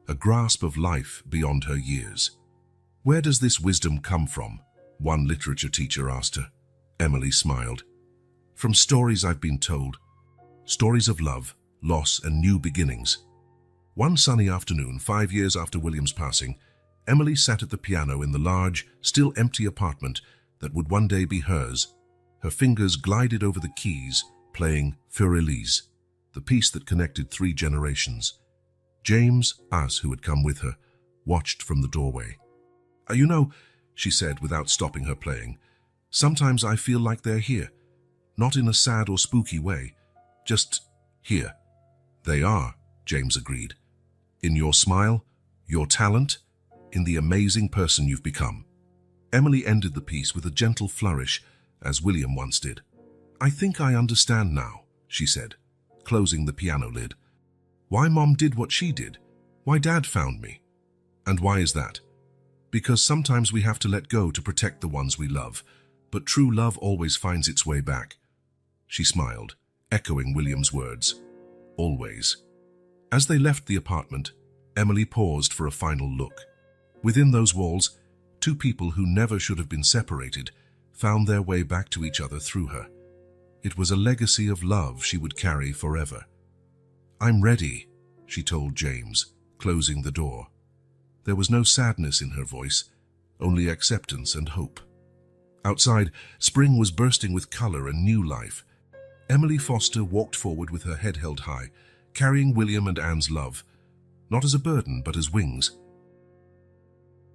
a grasp of life beyond her years. "Where does this wisdom come from?" one literature teacher asked her. Emily smiled. "From stories I've been told. Stories of love, loss, and new beginnings. One sunny afternoon, 5 years after William's passing, Emily sat at the piano in the large, still empty apartment that would one day be hers. Her fingers glided over the keys, playing Für Elise, the piece that connected 3 generations. James, who had come with her, watched from the doorway. You know, she said without stopping her playing, sometimes I feel like they're here. Not in a sad or spooky way, just here. They are, James agreed. In your smile, your talent, in the amazing person you've become. Emily ended the piece with a gentle flourish, as William once did. I think I understand now, she said, closing the piano lid. Why Mom did what she did, why Dad found me. And why is that? Because sometimes we have to let go to protect the ones we love, but true love always finds its way back. She smiled, echoing William's words. Always. As they left the apartment, Emily paused for a final look. Within those walls, 2 people who never should have been separated found their way back to each other through her. It was a legacy of love she would carry forever. I'm ready, she told James, closing the door. There was no sadness in her voice, only acceptance and hope. Outside, spring was bursting with color and new life. Emily Foster walked forward with her head held high, carrying William and Anne's love, not as a burden but as wings.